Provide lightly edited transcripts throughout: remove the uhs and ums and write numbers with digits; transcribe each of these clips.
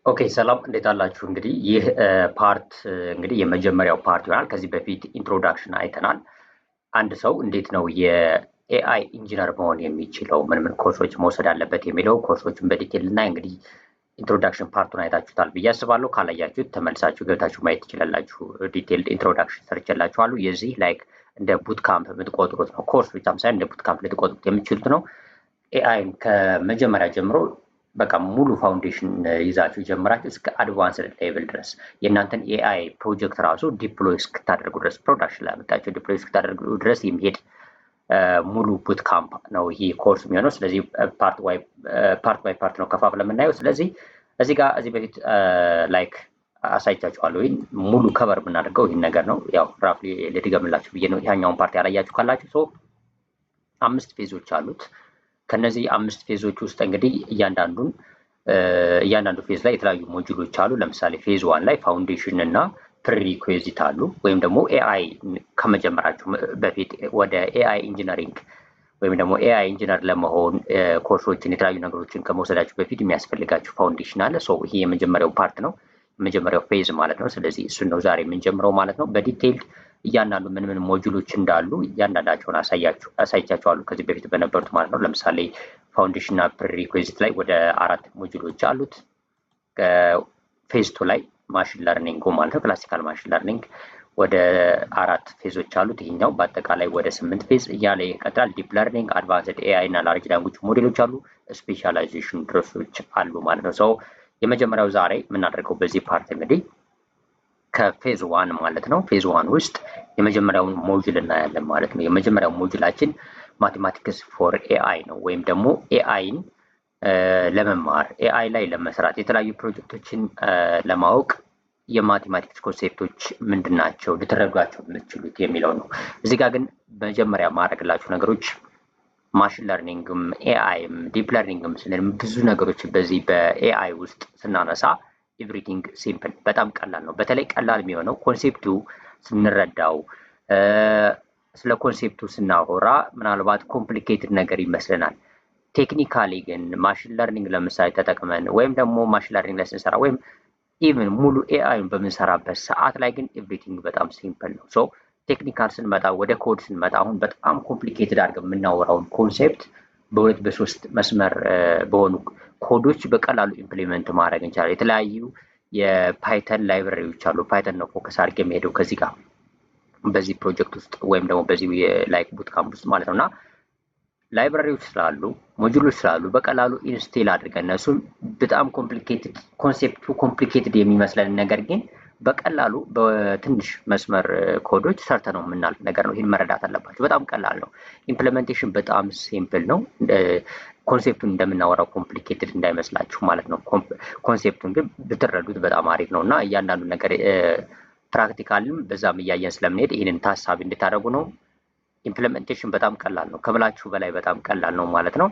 ኦኬ ሰላም እንዴት አላችሁ? እንግዲህ ይህ ፓርት እንግዲህ የመጀመሪያው ፓርት ይሆናል። ከዚህ በፊት ኢንትሮዳክሽን አይተናል። አንድ ሰው እንዴት ነው የኤአይ ኢንጂነር መሆን የሚችለው፣ ምን ምን ኮርሶች መውሰድ አለበት የሚለው ኮርሶችን በዲቴል እና እንግዲህ ኢንትሮዳክሽን ፓርቱን አይታችሁታል ብዬ አስባለሁ። ካላያችሁት ተመልሳችሁ ገብታችሁ ማየት ትችላላችሁ። ዲቴል ኢንትሮዳክሽን ሰርቼላችኋለሁ። የዚህ ላይክ እንደ ቡት ካምፕ የምትቆጥሩት ነው። ኮርስ ብቻም ሳይሆን እንደ ቡት ካምፕ ልትቆጥሩት የምትችሉት ነው። ኤአይን ከመጀመሪያ ጀምሮ በቃ ሙሉ ፋውንዴሽን ይዛችሁ ጀምራችሁ እስከ አድቫንስድ ሌቭል ድረስ የእናንተን ኤአይ ፕሮጀክት ራሱ ዲፕሎይ እስክታደርጉ ድረስ ፕሮዳክሽን ላይ አመጣችሁ ዲፕሎይ እስክታደርጉ ድረስ የሚሄድ ሙሉ ቡት ካምፕ ነው ይህ ኮርስ የሚሆነው። ስለዚህ ፓርት ባይ ፓርት ነው ከፋፍለን የምናየው። ስለዚህ እዚህ ጋር እዚህ በፊት ላይክ አሳይቻችኋለሁ። ይህን ሙሉ ከቨር የምናደርገው ይህን ነገር ነው። ያው ራፍሊ ልድገምላችሁ ብዬ ነው። ያኛውን ፓርት ያላያችሁ ካላችሁ 5 ፌዞች አሉት። ከነዚህ 5 ፌዞች ውስጥ እንግዲህ እያንዳንዱ ፌዝ ላይ የተለያዩ ሞጁሎች አሉ። ለምሳሌ ፌዝ 1 ላይ ፋውንዴሽን እና ፕሪሪኩዌዚት አሉ። ወይም ደግሞ ኤአይ ከመጀመራችሁ በፊት ወደ ኤአይ ኢንጂነሪንግ ወይም ደግሞ ኤአይ ኢንጂነር ለመሆን ኮርሶችን የተለያዩ ነገሮችን ከመውሰዳችሁ በፊት የሚያስፈልጋችሁ ፋውንዴሽን አለ። ይሄ የመጀመሪያው ፓርት ነው፣ የመጀመሪያው ፌዝ ማለት ነው። ስለዚህ እሱን ነው ዛሬ የምንጀምረው ማለት ነው። በዲቴይል እያንዳንዱ ምን ምን ሞጁሎች እንዳሉ እያንዳንዳቸውን አሳይቻችኋለሁ ከዚህ በፊት በነበሩት ማለት ነው። ለምሳሌ ፋውንዴሽን እና ፕሪሪኩዌዚት ላይ ወደ 4 ሞጁሎች አሉት። ፌዝ 2 ላይ ማሽን ለርኒንግ ማለት ነው፣ ክላሲካል ማሽን ለርኒንግ ወደ 4 ፌዞች አሉት። ይሄኛው በአጠቃላይ ወደ 8 ፌዝ እያለ ይቀጥላል። ዲፕ ለርኒንግ፣ አድቫንስድ ኤአይ እና ላርጅ ላንጉጅ ሞዴሎች አሉ። ስፔሻላይዜሽን ድረሶች አሉ ማለት ነው። የመጀመሪያው ዛሬ የምናደርገው በዚህ ፓርት እንግዲህ ከፌዝ 1 ማለት ነው። ፌዝ 1 ውስጥ የመጀመሪያውን ሞጁል እናያለን ማለት ነው። የመጀመሪያው ሞጁላችን ማቴማቲክስ ፎር ኤአይ ነው። ወይም ደግሞ ኤአይን ለመማር ኤአይ ላይ ለመስራት የተለያዩ ፕሮጀክቶችን ለማወቅ የማቴማቲክስ ኮንሴፕቶች ምንድን ናቸው ልትረዷቸው የምትችሉት የሚለው ነው። እዚህ ጋር ግን መጀመሪያ ማድረግላችሁ ነገሮች ማሽን ለርኒንግም ኤአይም ዲፕ ለርኒንግም ስንል ብዙ ነገሮች በዚህ በኤአይ ውስጥ ስናነሳ ኤቭሪቲንግ ሲምፕል በጣም ቀላል ነው። በተለይ ቀላል የሚሆነው ኮንሴፕቱ ስንረዳው፣ ስለ ኮንሴፕቱ ስናወራ ምናልባት ኮምፕሊኬትድ ነገር ይመስለናል። ቴክኒካሊ ግን ማሽን ለርኒንግ ለምሳሌ ተጠቅመን ወይም ደግሞ ማሽን ለርኒንግ ላይ ስንሰራ ወይም ኢቭን ሙሉ ኤአይን በምንሰራበት ሰዓት ላይ ግን ኤቭሪቲንግ በጣም ሲምፕል ነው። ቴክኒካል ስንመጣ ወደ ኮድ ስንመጣ አሁን በጣም ኮምፕሊኬትድ አድርገን የምናወራውን ኮንሴፕት በሁለት በሶስት መስመር በሆኑ ኮዶች በቀላሉ ኢምፕሊመንት ማድረግ እንችላለን። የተለያዩ የፓይተን ላይብረሪዎች አሉ። ፓይተን ነው ፎከስ አድርጌ የሚሄደው ከዚህ ጋር በዚህ ፕሮጀክት ውስጥ ወይም ደግሞ በዚህ ላይክ ቡት ካምፕ ውስጥ ማለት ነው። እና ላይብረሪዎች ስላሉ ሞጁሎች ስላሉ በቀላሉ ኢንስቴል አድርገን እነሱን በጣም ኮምፕሊኬትድ ኮንሴፕቱ ኮምፕሊኬትድ የሚመስለን ነገር ግን በቀላሉ በትንሽ መስመር ኮዶች ሰርተ ነው የምናልፍ ነገር ነው። ይህን መረዳት አለባቸው። በጣም ቀላል ነው። ኢምፕሊሜንቴሽን በጣም ሲምፕል ነው። ኮንሴፕቱን እንደምናወራው ኮምፕሊኬትድ እንዳይመስላችሁ ማለት ነው። ኮንሴፕቱን ግን ብትረዱት በጣም አሪፍ ነው እና እያንዳንዱ ነገር ፕራክቲካልም በዛም እያየን ስለምንሄድ ይህንን ታሳቢ እንድታደርጉ ነው። ኢምፕሊሜንቴሽን በጣም ቀላል ነው፣ ከምላችሁ በላይ በጣም ቀላል ነው ማለት ነው።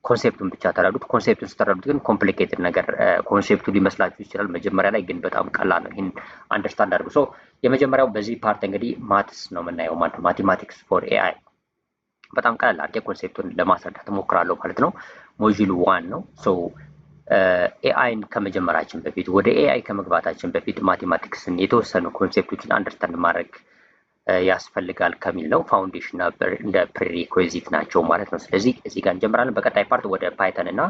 ኮንሴፕቱን ብቻ ተረዱት። ኮንሴፕቱን ስተረዱት ግን ኮምፕሊኬትድ ነገር ኮንሴፕቱ ሊመስላችሁ ይችላል መጀመሪያ ላይ፣ ግን በጣም ቀላል ነው። ይህን አንደርስታንድ አድርጉ። የመጀመሪያው በዚህ ፓርት እንግዲህ ማትስ ነው የምናየው ማለት ነው። ማቴማቲክስ ፎር ኤአይ በጣም ቀላል አድርጌ ኮንሴፕቱን ለማስረዳት እሞክራለሁ ማለት ነው። ሞጁል 1 ነው። ኤአይን ከመጀመራችን በፊት ወደ ኤአይ ከመግባታችን በፊት ማቴማቲክስን የተወሰኑ ኮንሴፕቶችን አንደርስታንድ ማድረግ ያስፈልጋል ከሚል ነው። ፋውንዴሽን እንደ ፕሪሪኩዌዚት ናቸው ማለት ነው። ስለዚህ እዚህ ጋር እንጀምራለን። በቀጣይ ፓርት ወደ ፓይተን እና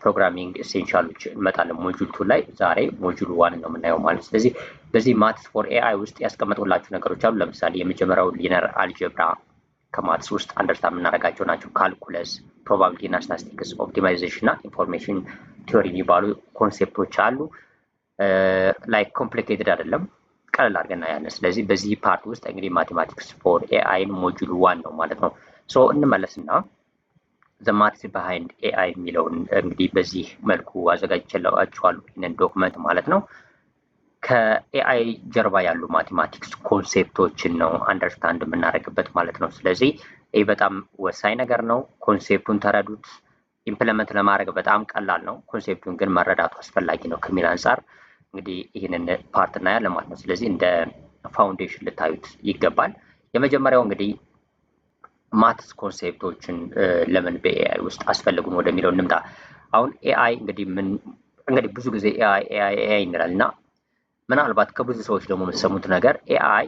ፕሮግራሚንግ ኤሴንሻሎች እንመጣለን ሞጁል 2 ላይ። ዛሬ ሞጁል 1 ነው የምናየው ማለት ነው። ስለዚህ በዚህ ማትስ ፎር ኤአይ ውስጥ ያስቀመጡላችሁ ነገሮች አሉ። ለምሳሌ የመጀመሪያው ሊነር አልጀብራ ከማትስ ውስጥ አንደርስታንድ የምናደርጋቸው ናቸው። ካልኩለስ፣ ፕሮባቢሊቲ እና ስታቲስቲክስ፣ ኦፕቲማይዜሽን እና ኢንፎርሜሽን ቲዮሪ የሚባሉ ኮንሴፕቶች አሉ። ላይክ ኮምፕሊኬትድ አይደለም፣ ቀለል አድርገን እናያለን። ስለዚህ በዚህ ፓርት ውስጥ እንግዲህ ማቴማቲክስ ፎር ኤአይን ሞጁል 1 ነው ማለት ነው። እንመለስና ዘ ማትስ ቢሃይንድ ኤአይ የሚለውን እንግዲህ በዚህ መልኩ አዘጋጅቼላችኋለሁ ይህንን ዶክመንት ማለት ነው። ከኤአይ ጀርባ ያሉ ማቴማቲክስ ኮንሴፕቶችን ነው አንደርስታንድ የምናደርግበት ማለት ነው። ስለዚህ ይህ በጣም ወሳኝ ነገር ነው። ኮንሴፕቱን ተረዱት። ኢምፕሊመንት ለማድረግ በጣም ቀላል ነው። ኮንሴፕቱን ግን መረዳቱ አስፈላጊ ነው ከሚል አንጻር እንግዲህ ይህንን ፓርት እናያለን ማለት ነው። ስለዚህ እንደ ፋውንዴሽን ልታዩት ይገባል። የመጀመሪያው እንግዲህ ማትስ ኮንሴፕቶችን ለምን በኤአይ ውስጥ አስፈልጉን ወደሚለው እንምጣ። አሁን ኤአይ እንግዲህ ምን እንግዲህ ብዙ ጊዜ ኤአይ እንላለን እና ምናልባት ከብዙ ሰዎች ደግሞ የምትሰሙት ነገር ኤአይ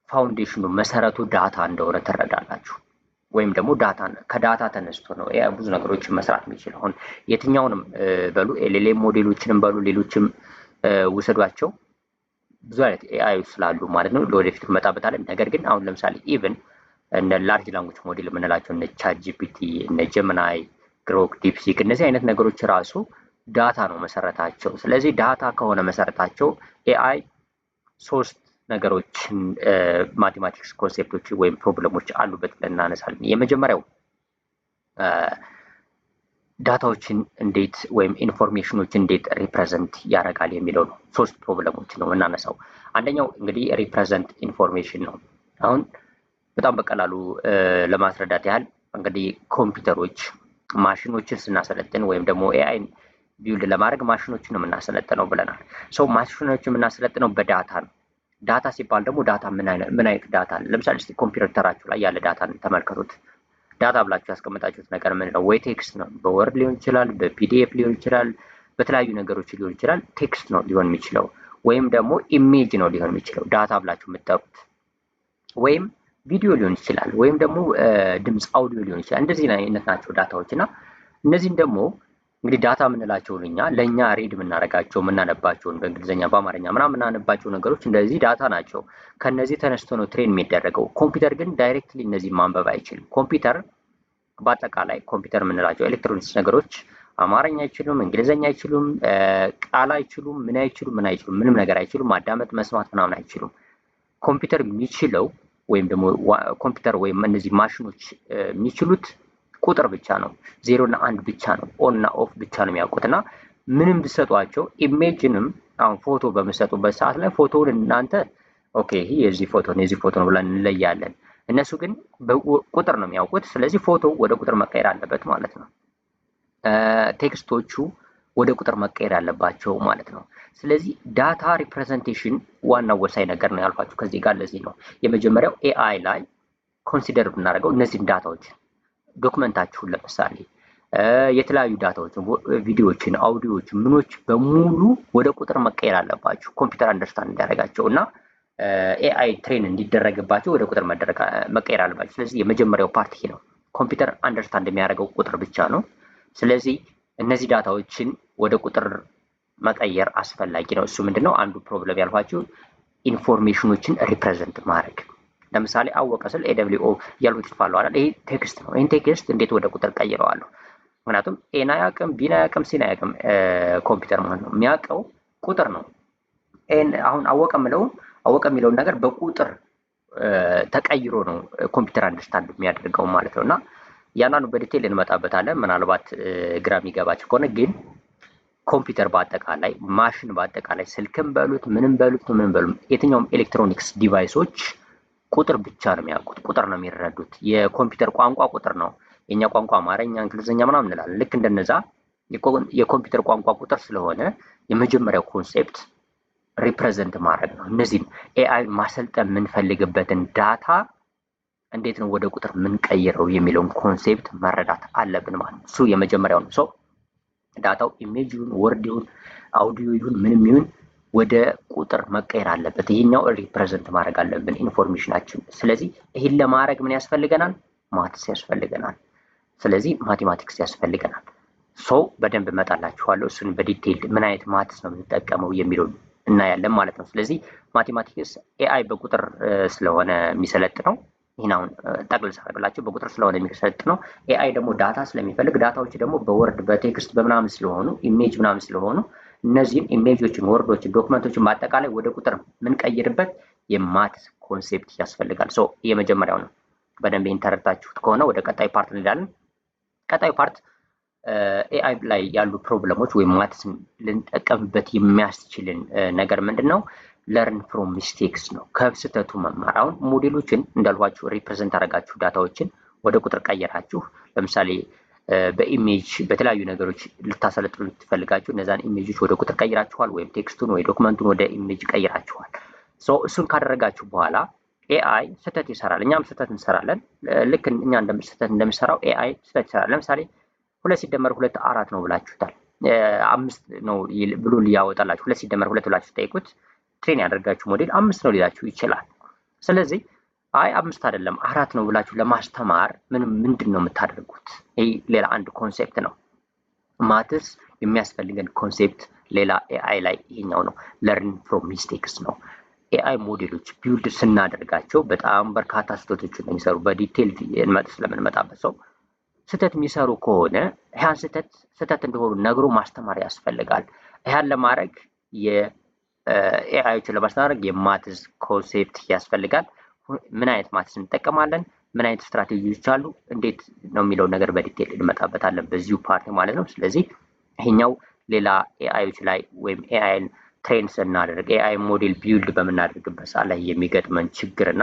ፋውንዴሽኑ መሰረቱ ዳታ እንደሆነ ትረዳላችሁ። ወይም ደግሞ ከዳታ ተነስቶ ነው ኤአይ ብዙ ነገሮችን መስራት የሚችለው። አሁን የትኛውንም በሉ ኤልኤልኤም ሞዴሎችንም በሉ ሌሎችም ውሰዷቸው ብዙ አይነት ኤአይ ስላሉ ማለት ነው። ለወደፊት እንመጣበታለን። ነገር ግን አሁን ለምሳሌ ኢቭን እነ ላርጅ ላንጉጅ ሞዴል የምንላቸው እነ ቻት ጂፒቲ፣ እነ ጀሚናይ፣ ግሮክ፣ ዲፕሲክ እነዚህ አይነት ነገሮች ራሱ ዳታ ነው መሰረታቸው። ስለዚህ ዳታ ከሆነ መሰረታቸው ኤአይ ሶስት ነገሮችን ማቴማቲክስ ኮንሴፕቶች ወይም ፕሮብለሞች አሉበት ብለን እናነሳለን። የመጀመሪያው ዳታዎችን እንዴት ወይም ኢንፎርሜሽኖችን እንዴት ሪፕሬዘንት ያደርጋል የሚለው ነው። ሶስት ፕሮብለሞች ነው የምናነሳው። አንደኛው እንግዲህ ሪፕሬዘንት ኢንፎርሜሽን ነው። አሁን በጣም በቀላሉ ለማስረዳት ያህል እንግዲህ ኮምፒውተሮች ማሽኖችን ስናሰለጥን ወይም ደግሞ ኤአይ ቢውልድ ለማድረግ ማሽኖችን ነው የምናሰለጥነው ብለናል። ሰው ማሽኖችን የምናሰለጥነው በዳታ ነው። ዳታ ሲባል ደግሞ ዳታ ምን አይነት ዳታ አለ? ለምሳሌ እስኪ ኮምፒውተራችሁ ላይ ያለ ዳታን ተመልከቱት። ዳታ ብላችሁ ያስቀመጣችሁት ነገር ምን ነው? ወይ ቴክስት ነው፣ በወርድ ሊሆን ይችላል፣ በፒዲኤፍ ሊሆን ይችላል፣ በተለያዩ ነገሮች ሊሆን ይችላል። ቴክስት ነው ሊሆን የሚችለው፣ ወይም ደግሞ ኢሜጅ ነው ሊሆን የሚችለው ዳታ ብላችሁ የምትጠሩት፣ ወይም ቪዲዮ ሊሆን ይችላል፣ ወይም ደግሞ ድምፅ አውዲዮ ሊሆን ይችላል። እንደዚህ አይነት ናቸው ዳታዎች እና እነዚህን ደግሞ እንግዲህ ዳታ የምንላቸውን እኛ ለእኛ ሪድ የምናደርጋቸው የምናነባቸውን በእንግሊዝኛ በአማርኛ ምናምን የምናነባቸው ነገሮች እንደዚህ ዳታ ናቸው። ከነዚህ ተነስቶ ነው ትሬን የሚደረገው። ኮምፒውተር ግን ዳይሬክትሊ እነዚህ ማንበብ አይችልም። ኮምፒውተር በአጠቃላይ ኮምፒውተር የምንላቸው ኤሌክትሮኒክስ ነገሮች አማርኛ አይችሉም፣ እንግሊዝኛ አይችሉም፣ ቃል አይችሉም፣ ምን አይችሉም፣ ምንም ነገር አይችሉም። ማዳመጥ መስማት ምናምን አይችሉም። ኮምፒውተር የሚችለው ወይም ደግሞ ኮምፒውተር ወይም እነዚህ ማሽኖች የሚችሉት ቁጥር ብቻ ነው። 0 እና 1 ብቻ ነው። ኦን እና ኦፍ ብቻ ነው የሚያውቁት እና ምንም ብሰጧቸው ኢሜጅንም አሁን ፎቶ በምሰጡበት ሰዓት ላይ ፎቶውን እናንተ ኦኬ ይሄ የዚህ ፎቶ ነው ብለን እንለያለን። እነሱ ግን ቁጥር ነው የሚያውቁት። ስለዚህ ፎቶ ወደ ቁጥር መቀየር አለበት ማለት ነው። ቴክስቶቹ ወደ ቁጥር መቀየር አለባቸው ማለት ነው። ስለዚህ ዳታ ሪፕሬዘንቴሽን ዋናው ወሳኝ ነገር ነው ያልኳችሁ ከዚህ ጋር። ለዚህ ነው የመጀመሪያው ኤአይ ላይ ኮንሲደር ብናደርገው እነዚህን ዳታዎች ዶክመንታችሁን ለምሳሌ የተለያዩ ዳታዎችን፣ ቪዲዮዎችን፣ አውዲዮዎችን ምኖች በሙሉ ወደ ቁጥር መቀየር አለባቸው ኮምፒውተር አንደርስታንድ እንዲያደርጋቸው እና ኤአይ ትሬን እንዲደረግባቸው ወደ ቁጥር መቀየር አለባቸው። ስለዚህ የመጀመሪያው ፓርት ይሄ ነው። ኮምፒውተር አንደርስታንድ የሚያደርገው ቁጥር ብቻ ነው። ስለዚህ እነዚህ ዳታዎችን ወደ ቁጥር መቀየር አስፈላጊ ነው። እሱ ምንድነው አንዱ ፕሮብለም ያልኳችሁ ኢንፎርሜሽኖችን ሪፕሬዘንት ማድረግ። ለምሳሌ አወቀ ስል ኤደብሊኦ እያልኩት ይፋለሁ አይደል? ይሄ ቴክስት ነው። ይሄን ቴክስት እንዴት ወደ ቁጥር ቀይረዋለሁ? ምክንያቱም ኤን አያውቅም፣ ቢን አያውቅም፣ ሲን አያውቅም። ኮምፒውተር ማለት ነው የሚያውቀው ቁጥር ነው። ኤን አሁን አወቀ የሚለውን ነገር በቁጥር ተቀይሮ ነው ኮምፒውተር አንደርስታንድ የሚያደርገው ማለት ነው። እና ያንኑ በዲቴል እንመጣበታለን። ምናልባት ግራ የሚገባቸው ከሆነ ግን ኮምፒውተር በአጠቃላይ ማሽን በአጠቃላይ ስልክም በሉት ምንም በሉት የትኛውም ኤሌክትሮኒክስ ዲቫይሶች ቁጥር ብቻ ነው የሚያውቁት፣ ቁጥር ነው የሚረዱት። የኮምፒውተር ቋንቋ ቁጥር ነው። የኛ ቋንቋ አማርኛ፣ እንግሊዝኛ ምናምን እንላለን። ልክ እንደነዛ የኮምፒውተር ቋንቋ ቁጥር ስለሆነ የመጀመሪያው ኮንሴፕት ሪፕሬዘንት ማድረግ ነው። እነዚህም ኤአይ ማሰልጠን የምንፈልግበትን ዳታ እንዴት ነው ወደ ቁጥር የምንቀይረው የሚለውን ኮንሴፕት መረዳት አለብን ማለት ነው። እሱ የመጀመሪያው ነው። ሰው ዳታው ኢሜጅ ይሁን ወርድ ይሁን አውዲዮ ይሁን ምንም ይሁን ወደ ቁጥር መቀየር አለበት። ይሄኛው ሪፕሬዘንት ማድረግ አለብን ኢንፎርሜሽናችን። ስለዚህ ይሄን ለማድረግ ምን ያስፈልገናል? ማትስ ያስፈልገናል። ስለዚህ ማቴማቲክስ ያስፈልገናል። ሰው በደንብ እመጣላችኋለሁ። እሱን በዲቴይል ምን አይነት ማትስ ነው የምንጠቀመው የሚለው እናያለን ማለት ነው። ስለዚህ ማቴማቲክስ ኤአይ በቁጥር ስለሆነ የሚሰለጥነው ይህን አሁን ጠቅልል ሳደርግላችሁ በቁጥር ስለሆነ የሚሰለጥነው ኤአይ ደግሞ ዳታ ስለሚፈልግ ዳታዎች ደግሞ በወርድ በቴክስት በምናምን ስለሆኑ ኢሜጅ ምናምን ስለሆኑ እነዚህን ኢሜጆችን፣ ወርዶችን፣ ዶክመንቶችን በአጠቃላይ ወደ ቁጥር የምንቀይርበት የማትስ ኮንሴፕት ያስፈልጋል። ሶ የመጀመሪያው ነው። በደንብ ኢንተረዳችሁት ከሆነ ወደ ቀጣይ ፓርት እንሄዳለን። ቀጣዩ ፓርት ኤአይ ላይ ያሉ ፕሮብለሞች ወይም ማትስን ልንጠቀምበት የሚያስችልን ነገር ምንድን ነው? ለርን ፍሮም ሚስቴክስ ነው። ከስህተቱ መማር። አሁን ሞዴሎችን እንዳልኳችሁ ሪፕሬዘንት አደረጋችሁ ዳታዎችን ወደ ቁጥር ቀየራችሁ። ለምሳሌ በኢሜጅ በተለያዩ ነገሮች ልታሰለጥኑ ትፈልጋችሁ እነዛን ኢሜጆች ወደ ቁጥር ቀይራችኋል፣ ወይም ቴክስቱን ወይ ዶክመንቱን ወደ ኢሜጅ ቀይራችኋል። ሶ እሱን ካደረጋችሁ በኋላ ኤአይ ስህተት ይሰራል። እኛም ስህተት እንሰራለን። ልክ እኛ ስህተት እንደምሰራው ኤአይ ስህተት ይሰራል። ለምሳሌ 2 ሲደመር 2 4 ነው ብላችሁታል። 5 ነው ብሎ ሊያወጣላችሁ 2 ሲደመር 2 ብላችሁ ጠይቁት ትሬን ያደርጋችሁ ሞዴል 5 ነው ሊላችሁ ይችላል። ስለዚህ አይ 5 አይደለም 4 ነው ብላችሁ ለማስተማር ምንድን ነው የምታደርጉት? ይሄ ሌላ አንድ ኮንሴፕት ነው። ማትስ የሚያስፈልገን ኮንሴፕት ሌላ ኤአይ ላይ ይሄኛው ነው። ለርን ፍሮም ሚስቴክስ ነው። ኤአይ ሞዴሎች ቢውልድ ስናደርጋቸው በጣም በርካታ ስህተቶችን ነው የሚሰሩ። በዲቴል ስለምንመጣበት ሰው ስህተት የሚሰሩ ከሆነ ያን ስህተት እንደሆኑ ነግሮ ማስተማር ያስፈልጋል። ያን ለማድረግ የኤአይዎችን ለማስተማር የማትስ ኮንሴፕት ያስፈልጋል። ምን አይነት ማትስ እንጠቀማለን፣ ምን አይነት ስትራቴጂዎች አሉ፣ እንዴት ነው የሚለው ነገር በዲቴል እንመጣበታለን በዚሁ ፓርቲ ማለት ነው። ስለዚህ ይሄኛው ሌላ ኤአይዎች ላይ ወይም ኤአይን ትሬን ስናደርግ ኤአይ ሞዴል ቢውልድ በምናደርግበት ሰዓት ላይ የሚገጥመን ችግርና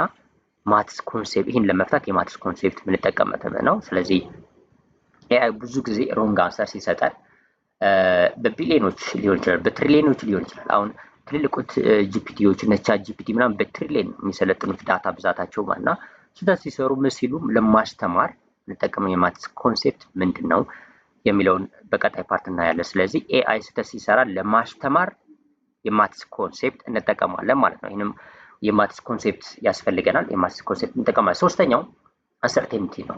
ማትስ ኮንሴፕት ይህን ለመፍታት የማትስ ኮንሴፕት የምንጠቀምበት ነው። ስለዚህ ኤአይ ብዙ ጊዜ ሮንግ አንሰር ሲሰጠን በቢሊዮኖች ሊሆን ይችላል፣ በትሪሊዮኖች ሊሆን ይችላል። አሁን ትልልቁት ጂፒቲዎች እነ ቻት ጂፒቲ ምናምን በትሪሊዮን የሚሰለጥኑት ዳታ ብዛታቸው ማለት ነው። ስህተት ሲሰሩ ሲሉም ለማስተማር እንጠቀመው የማትስ ኮንሴፕት ምንድን ነው የሚለውን በቀጣይ ፓርት እናያለን። ስለዚህ ኤአይ ስህተት ሲሰራ ለማስተማር የማትስ ኮንሴፕት እንጠቀማለን ማለት ነው። ይህንም የማትስ ኮንሴፕት ያስፈልገናል። የማትስ ኮንሴፕት እንጠቀማለን። ሶስተኛው አንሰርቴኒቲ ነው።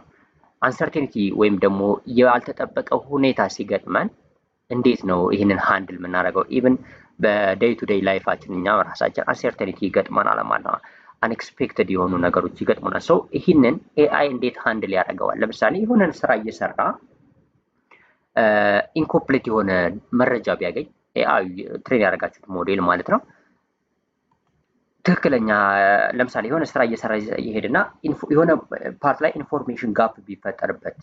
አንሰርቴኒቲ ወይም ደግሞ ያልተጠበቀ ሁኔታ ሲገጥመን እንዴት ነው ይህንን ሃንድል የምናደርገው? ኢቭን በዴይ ቱ ዴይ ላይፋችን እኛ ራሳችን አንሰርቴኒቲ ይገጥመናል ማለት ነው። አንኤክስፔክትድ የሆኑ ነገሮች ይገጥሙናል። ሰው ይህንን ኤአይ እንዴት ሃንድል ያደርገዋል? ለምሳሌ የሆነን ስራ እየሰራ ኢንኮምፕሌት የሆነ መረጃ ቢያገኝ ኤአይ ትሬን ያደረጋችሁት ሞዴል ማለት ነው ትክክለኛ ለምሳሌ የሆነ ስራ እየሰራ ይሄድና የሆነ ፓርት ላይ ኢንፎርሜሽን ጋፕ ቢፈጠርበት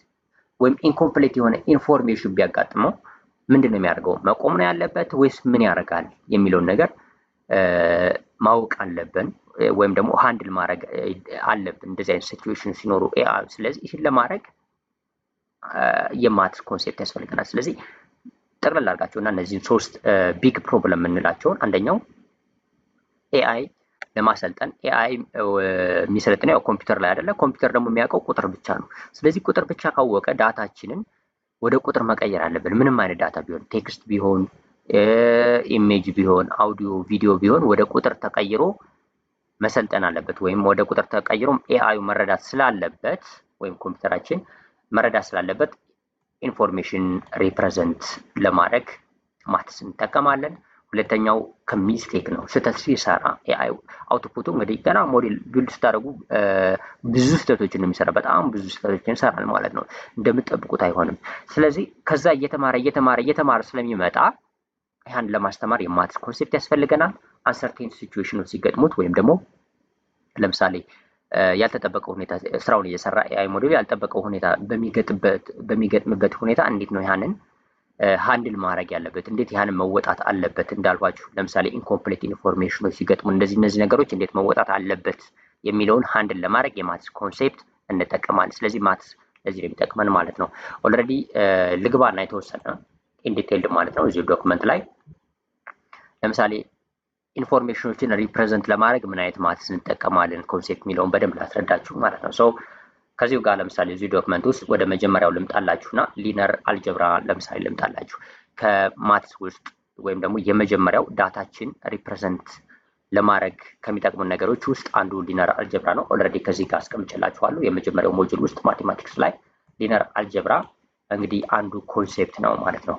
ወይም ኢንኮምፕሌት የሆነ ኢንፎርሜሽን ቢያጋጥመው ምንድን ነው የሚያደርገው? መቆም ነው ያለበት ወይስ ምን ያደርጋል የሚለውን ነገር ማወቅ አለብን፣ ወይም ደግሞ ሃንድል ማድረግ አለብን እንደዚህ አይነት ሲቹዌሽን ሲኖሩ ኤአይ። ስለዚህ ይህን ለማድረግ የማትስ ኮንሴፕት ያስፈልገናል። ስለዚህ ጠቅለል አድርጋቸውና እነዚህን 3 ቢግ ፕሮብለም የምንላቸውን አንደኛው ኤአይ ለማሰልጠን ኤአይ የሚሰለጥነው ያው ኮምፒውተር ላይ አይደለ። ኮምፒውተር ደግሞ የሚያውቀው ቁጥር ብቻ ነው። ስለዚህ ቁጥር ብቻ ካወቀ ዳታችንን ወደ ቁጥር መቀየር አለብን። ምንም አይነት ዳታ ቢሆን ቴክስት ቢሆን ኢሜጅ ቢሆን አውዲዮ ቪዲዮ ቢሆን ወደ ቁጥር ተቀይሮ መሰልጠን አለበት። ወይም ወደ ቁጥር ተቀይሮም ኤአዩ መረዳት ስላለበት ወይም ኮምፒውተራችን መረዳት ስላለበት ኢንፎርሜሽን ሪፕሬዘንት ለማድረግ ማትስ እንጠቀማለን። ሁለተኛው ከሚስቴክ ነው። ስህተት ሲሰራ ኤአይ አውትፑቱ እንግዲህ ገና ሞዴል ቢልድ ስታደርጉ ብዙ ስህተቶችን ነው የሚሰራ። በጣም ብዙ ስህተቶችን ይሰራል ማለት ነው። እንደምትጠብቁት አይሆንም። ስለዚህ ከዛ እየተማረ ስለሚመጣ ያን ለማስተማር የማትስ ኮንሴፕት ያስፈልገናል። አንሰርቴን ሲቹዌሽኖች ሲገጥሙት ወይም ደግሞ ለምሳሌ ያልተጠበቀው ሁኔታ ስራውን እየሰራ ኤአይ ሞዴል ያልተጠበቀው ሁኔታ በሚገጥምበት ሁኔታ እንዴት ነው ያንን ሃንድል ማድረግ ያለበት፣ እንዴት ያንን መወጣት አለበት። እንዳልኳችሁ ለምሳሌ ኢንኮምፕሌት ኢንፎርሜሽኖች ሲገጥሙ እነዚህ ነገሮች እንዴት መወጣት አለበት የሚለውን ሃንድል ለማድረግ የማትስ ኮንሴፕት እንጠቀማለን። ስለዚህ ማትስ ለዚህ ነው የሚጠቅመን ማለት ነው። ኦልሬዲ ልግባና የተወሰነ ኢንዲቴይልድ ማለት ነው እዚሁ ዶክመንት ላይ ለምሳሌ ኢንፎርሜሽኖችን ሪፕሬዘንት ለማድረግ ምን አይነት ማትስ እንጠቀማለን ኮንሴፕት የሚለውን በደንብ ላስረዳችሁ ማለት ነው። ሶ ከዚሁ ጋር ለምሳሌ እዚሁ ዶክመንት ውስጥ ወደ መጀመሪያው ልምጣላችሁና ሊነር አልጀብራ ለምሳሌ ልምጣላችሁ። ከማትስ ውስጥ ወይም ደግሞ የመጀመሪያው ዳታችን ሪፕሬዘንት ለማድረግ ከሚጠቅሙ ነገሮች ውስጥ አንዱ ሊነር አልጀብራ ነው። ኦልሬዲ ከዚህ ጋር አስቀምጬላችኋለሁ። የመጀመሪያው ሞጁል ውስጥ ማቴማቲክስ ላይ ሊነር አልጀብራ እንግዲህ አንዱ ኮንሴፕት ነው ማለት ነው።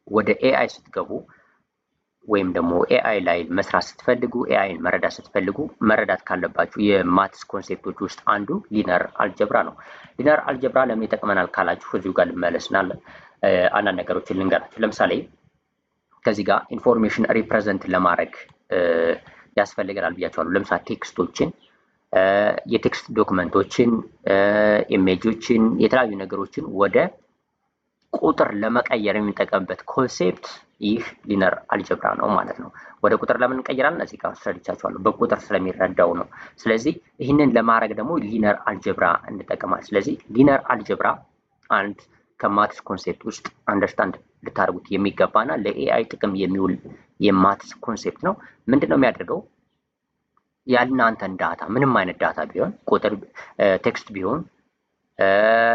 ወደ ኤአይ ስትገቡ ወይም ደግሞ ኤአይ ላይ መስራት ስትፈልጉ ኤአይን መረዳት ስትፈልጉ መረዳት ካለባችሁ የማትስ ኮንሴፕቶች ውስጥ አንዱ ሊነር አልጀብራ ነው። ሊነር አልጀብራ ለምን ይጠቅመናል ካላችሁ እዚሁ ጋር ልመለስና አንዳንድ ነገሮችን ልንገራችሁ። ለምሳሌ ከዚህ ጋር ኢንፎርሜሽን ሪፕሬዘንት ለማድረግ ያስፈልገናል ብያችኋለሁ። ለምሳሌ ቴክስቶችን፣ የቴክስት ዶክመንቶችን፣ ኢሜጆችን፣ የተለያዩ ነገሮችን ወደ ቁጥር ለመቀየር የሚጠቀምበት ኮንሴፕት ይህ ሊነር አልጀብራ ነው ማለት ነው። ወደ ቁጥር ለምን እንቀይራለን? እዚህ ጋር አስረድቻችኋለሁ። በቁጥር ስለሚረዳው ነው። ስለዚህ ይህንን ለማድረግ ደግሞ ሊነር አልጀብራ እንጠቀማለን። ስለዚህ ሊነር አልጀብራ አንድ ከማትስ ኮንሴፕት ውስጥ አንደርስታንድ ልታደርጉት የሚገባና ለኤአይ ጥቅም የሚውል የማትስ ኮንሴፕት ነው። ምንድን ነው የሚያደርገው? ያልናንተን ዳታ ምንም አይነት ዳታ ቢሆን ቁጥር፣ ቴክስት ቢሆን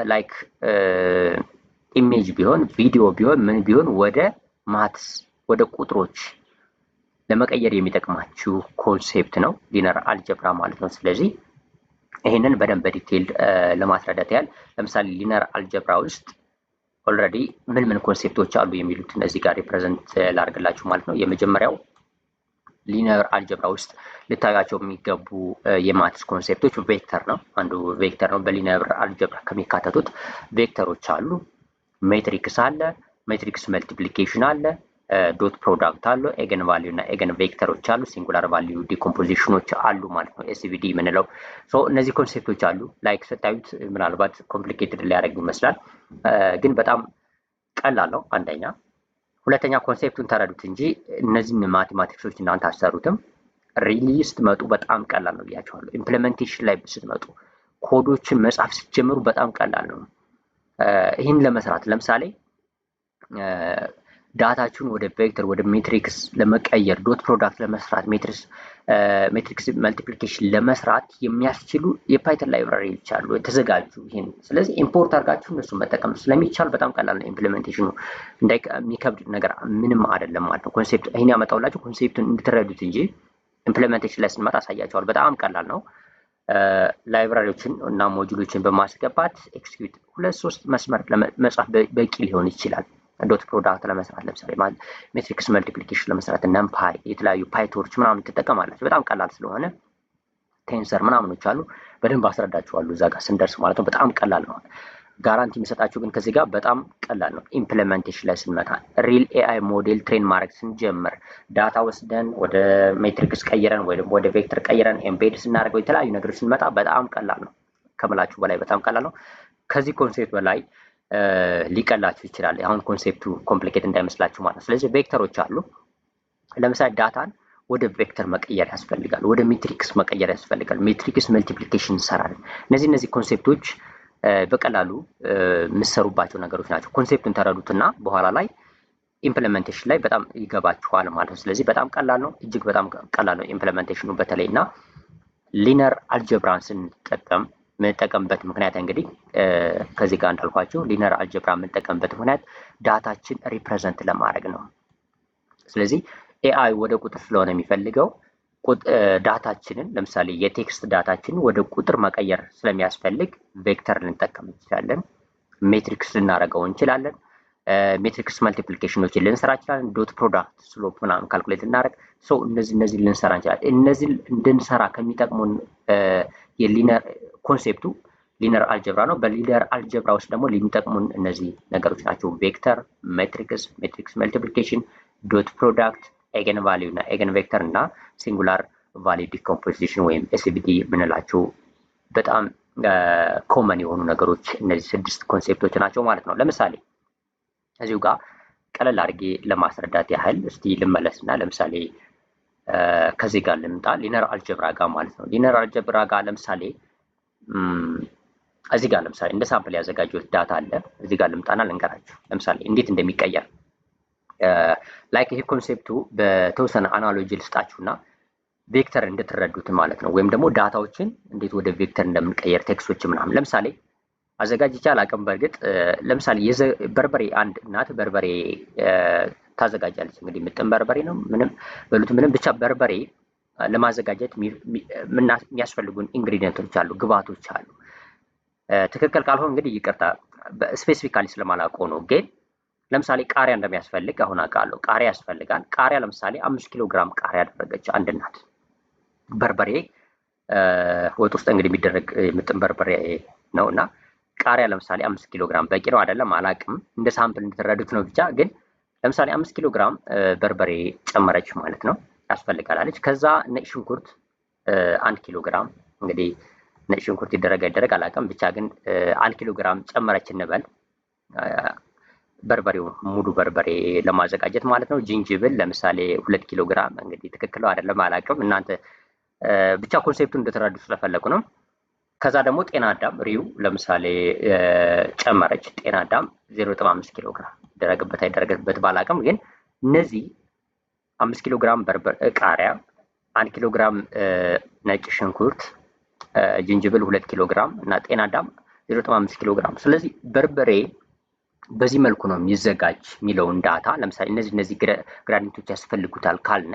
ላይክ ኢሜጅ ቢሆን ቪዲዮ ቢሆን ምን ቢሆን ወደ ማትስ ወደ ቁጥሮች ለመቀየር የሚጠቅማችሁ ኮንሴፕት ነው ሊነር አልጀብራ ማለት ነው። ስለዚህ ይህንን በደንብ በዲቴይል ለማስረዳት ያህል ለምሳሌ ሊነር አልጀብራ ውስጥ ኦልሬዲ ምን ምን ኮንሴፕቶች አሉ የሚሉትን እዚህ ጋር ሪፕሬዘንት ላድርግላችሁ ማለት ነው። የመጀመሪያው ሊነር አልጀብራ ውስጥ ልታዩቸው የሚገቡ የማትስ ኮንሴፕቶች ቬክተር ነው። አንዱ ቬክተር ነው። በሊነር አልጀብራ ከሚካተቱት ቬክተሮች አሉ። ሜትሪክስ አለ፣ ሜትሪክስ መልቲፕሊኬሽን አለ፣ ዶት ፕሮዳክት አሉ፣ ኤገን ቫልዩ እና ኤገን ቬክተሮች አሉ፣ ሲንጉላር ቫልዩ ዲኮምፖዚሽኖች አሉ ማለት ነው። ኤስቪዲ የምንለው እነዚህ ኮንሴፕቶች አሉ። ላይክ ስታዩት ምናልባት ኮምፕሊኬትድ ሊያደርግ ይመስላል፣ ግን በጣም ቀላል ነው። አንደኛ ሁለተኛ ኮንሴፕቱን ተረዱት እንጂ እነዚህን ማቴማቲክሶች እናንተ አሰሩትም። ሪሊ ስትመጡ በጣም ቀላል ነው ብያቸዋለሁ። ኢምፕሊሜንቴሽን ላይ ስትመጡ ኮዶችን መጻፍ ስትጀምሩ በጣም ቀላል ነው። ይህን ለመስራት ለምሳሌ ዳታችሁን ወደ ቬክተር ወደ ሜትሪክስ ለመቀየር ዶት ፕሮዳክት ለመስራት ሜትሪክስ መልቲፕሊኬሽን ለመስራት የሚያስችሉ የፓይተን ላይብራሪዎች አሉ የተዘጋጁ። ይሄን ስለዚህ ኢምፖርት አድርጋችሁ እነሱ መጠቀም ስለሚቻል በጣም ቀላል ነው። ኢምፕሊሜንቴሽኑ የሚከብድ ነገር ምንም አይደለም ማለት ነው። ኮንሴፕት ይሄን ያመጣውላችሁ ኮንሴፕቱን እንድትረዱት እንጂ ኢምፕሊሜንቴሽን ላይ ስንመጣ አሳያችኋል። በጣም ቀላል ነው። ላይብራሪዎችን እና ሞጁሎችን በማስገባት ኤክስኪዩት 2-3 መስመር ለመጻፍ በቂ ሊሆን ይችላል። ዶት ፕሮዳክት ለመስራት ለምሳሌ ሜትሪክስ መልቲፕሊኬሽን ለመስራት ነምፓይ የተለያዩ ፓይቶርች ምናምን ትጠቀማላችሁ። በጣም ቀላል ስለሆነ ቴንሰር ምናምኖች አሉ። በደንብ አስረዳችኋለሁ እዛ ጋር ስንደርስ ማለት ነው። በጣም ቀላል ነው። ጋራንቲ የሚሰጣችሁ ግን ከዚህ ጋር በጣም ቀላል ነው። ኢምፕሊሜንቴሽን ላይ ስንመጣ ሪል ኤአይ ሞዴል ትሬን ማድረግ ስንጀምር ዳታ ወስደን ወደ ሜትሪክስ ቀይረን ወይ ደግሞ ወደ ቬክተር ቀይረን ኤምቤድ ስናደርገው የተለያዩ ነገሮች ስንመጣ በጣም ቀላል ነው። ከምላችሁ በላይ በጣም ቀላል ነው። ከዚህ ኮንሴፕት በላይ ሊቀላችሁ ይችላል። አሁን ኮንሴፕቱ ኮምፕሊኬት እንዳይመስላችሁ ማለት ነው። ስለዚህ ቬክተሮች አሉ። ለምሳሌ ዳታን ወደ ቬክተር መቀየር ያስፈልጋል። ወደ ሜትሪክስ መቀየር ያስፈልጋል። ሜትሪክስ መልቲፕሊኬሽን እንሰራለን። እነዚህ ኮንሴፕቶች በቀላሉ የምትሰሩባቸው ነገሮች ናቸው። ኮንሴፕቱን ተረዱትና በኋላ ላይ ኢምፕሊሜንቴሽን ላይ በጣም ይገባችኋል ማለት ነው። ስለዚህ በጣም ቀላል ነው። እጅግ በጣም ቀላል ነው ኢምፕሊሜንቴሽኑ በተለይ እና ሊነር አልጀብራን ስንጠቀም የምንጠቀምበት ምክንያት እንግዲህ ከዚህ ጋር እንዳልኳችሁ ሊነር አልጀብራ የምንጠቀምበት ምክንያት ዳታችን ሪፕሬዘንት ለማድረግ ነው። ስለዚህ ኤአይ ወደ ቁጥር ስለሆነ የሚፈልገው ዳታችንን ለምሳሌ የቴክስት ዳታችንን ወደ ቁጥር መቀየር ስለሚያስፈልግ ቬክተር ልንጠቀም እንችላለን። ሜትሪክስ ልናደርገው እንችላለን። ሜትሪክስ መልቲፕሊኬሽኖችን ልንሰራ እንችላለን። ዶት ፕሮዳክት ስሎፕ ምናምን ካልኩሌት ልናደርግ እነዚህ ልንሰራ እንችላለን። እነዚህ እንድንሰራ ከሚጠቅሙን የሊነር ኮንሴፕቱ ሊነር አልጀብራ ነው። በሊነር አልጀብራ ውስጥ ደግሞ የሚጠቅሙን እነዚህ ነገሮች ናቸው። ቬክተር፣ ሜትሪክስ መልቲፕሊኬሽን፣ ዶት ፕሮዳክት፣ ኤገን ቫልዩ እና ኤገን ቬክተር እና ሲንጉላር ቫልዩ ዲኮምፖዚሽን ወይም ኤስቪዲ የምንላቸው በጣም ኮመን የሆኑ ነገሮች እነዚህ 6 ኮንሴፕቶች ናቸው ማለት ነው። ለምሳሌ እዚሁ ጋር ቀለል አድርጌ ለማስረዳት ያህል እስቲ ልመለስና ለምሳሌ ከዚህ ጋር ልምጣ ሊነር አልጀብራ ጋር ማለት ነው። ሊነር አልጀብራ ጋር ለምሳሌ እዚህ ጋር ለምሳሌ እንደ ሳምፕል ያዘጋጀሁት ዳታ አለ። እዚህ ጋር ልምጣና ልንገራችሁ ለምሳሌ እንዴት እንደሚቀየር ላይክ ይሄ ኮንሴፕቱ በተወሰነ አናሎጂ ልስጣችሁና ቬክተር እንድትረዱት ማለት ነው። ወይም ደግሞ ዳታዎችን እንዴት ወደ ቬክተር እንደምንቀየር ቴክስቶች ምናምን ለምሳሌ አዘጋጅቼ አላውቅም። በእርግጥ ለምሳሌ በርበሬ አንድ እናት በርበሬ ታዘጋጃለች። እንግዲህ ምጥን በርበሬ ነው ምንም በሉት ምንም ብቻ በርበሬ ለማዘጋጀት የሚያስፈልጉን ኢንግሪዲየንቶች አሉ፣ ግብአቶች አሉ። ትክክል ካልሆነ እንግዲህ ይቅርታ ስፔሲፊካሊ ስለማላውቀው ነው። ግን ለምሳሌ ቃሪያ እንደሚያስፈልግ አሁን አውቃለሁ። ቃሪያ ያስፈልጋል። ቃሪያ ለምሳሌ 5 ኪሎ ግራም ቃሪያ ያደረገች አንድ እናት። በርበሬ ወጥ ውስጥ እንግዲህ የሚደረግ ምጥን በርበሬ ነውና ቃሪያ ለምሳሌ 5 ኪሎ ግራም በቂ ነው አይደለም አላውቅም። እንደ ሳምፕል እንድትረዱት ነው ብቻ። ግን ለምሳሌ 5 ኪሎ ግራም በርበሬ ጨመረች ማለት ነው ያስፈልጋል አለች። ከዛ ነጭ ሽንኩርት 1 ኪሎ ግራም እንግዲህ ነጭ ሽንኩርት ይደረግ አላውቅም። ብቻ ግን 1 ኪሎ ግራም ጨመረች እንበል በርበሬው ሙሉ በርበሬ ለማዘጋጀት ማለት ነው። ጅንጅብል ለምሳሌ 2 ኪሎ ግራም እንግዲህ ትክክል አይደለም አላውቅም። እናንተ ብቻ ኮንሴፕቱን እንደተረዱ ስለፈለኩ ነው። ከዛ ደግሞ ጤና አዳም ሪው ለምሳሌ ጨመረች። ጤና አዳም 0.5 ኪሎ ግራም ይደረግበት አይደረግበት ባላውቅም፣ ግን እነዚህ 5 ኪሎ ግራም ቃሪያ፣ 1 ኪሎ ግራም ነጭ ሽንኩርት፣ ጅንጅብል 2 ኪሎ ግራም እና ጤና አዳም 0.5 ኪሎ ግራም። ስለዚህ በርበሬ በዚህ መልኩ ነው የሚዘጋጅ የሚለውን ዳታ ለምሳሌ እነዚህ ግራዲየንቶች ያስፈልጉታል ካልነ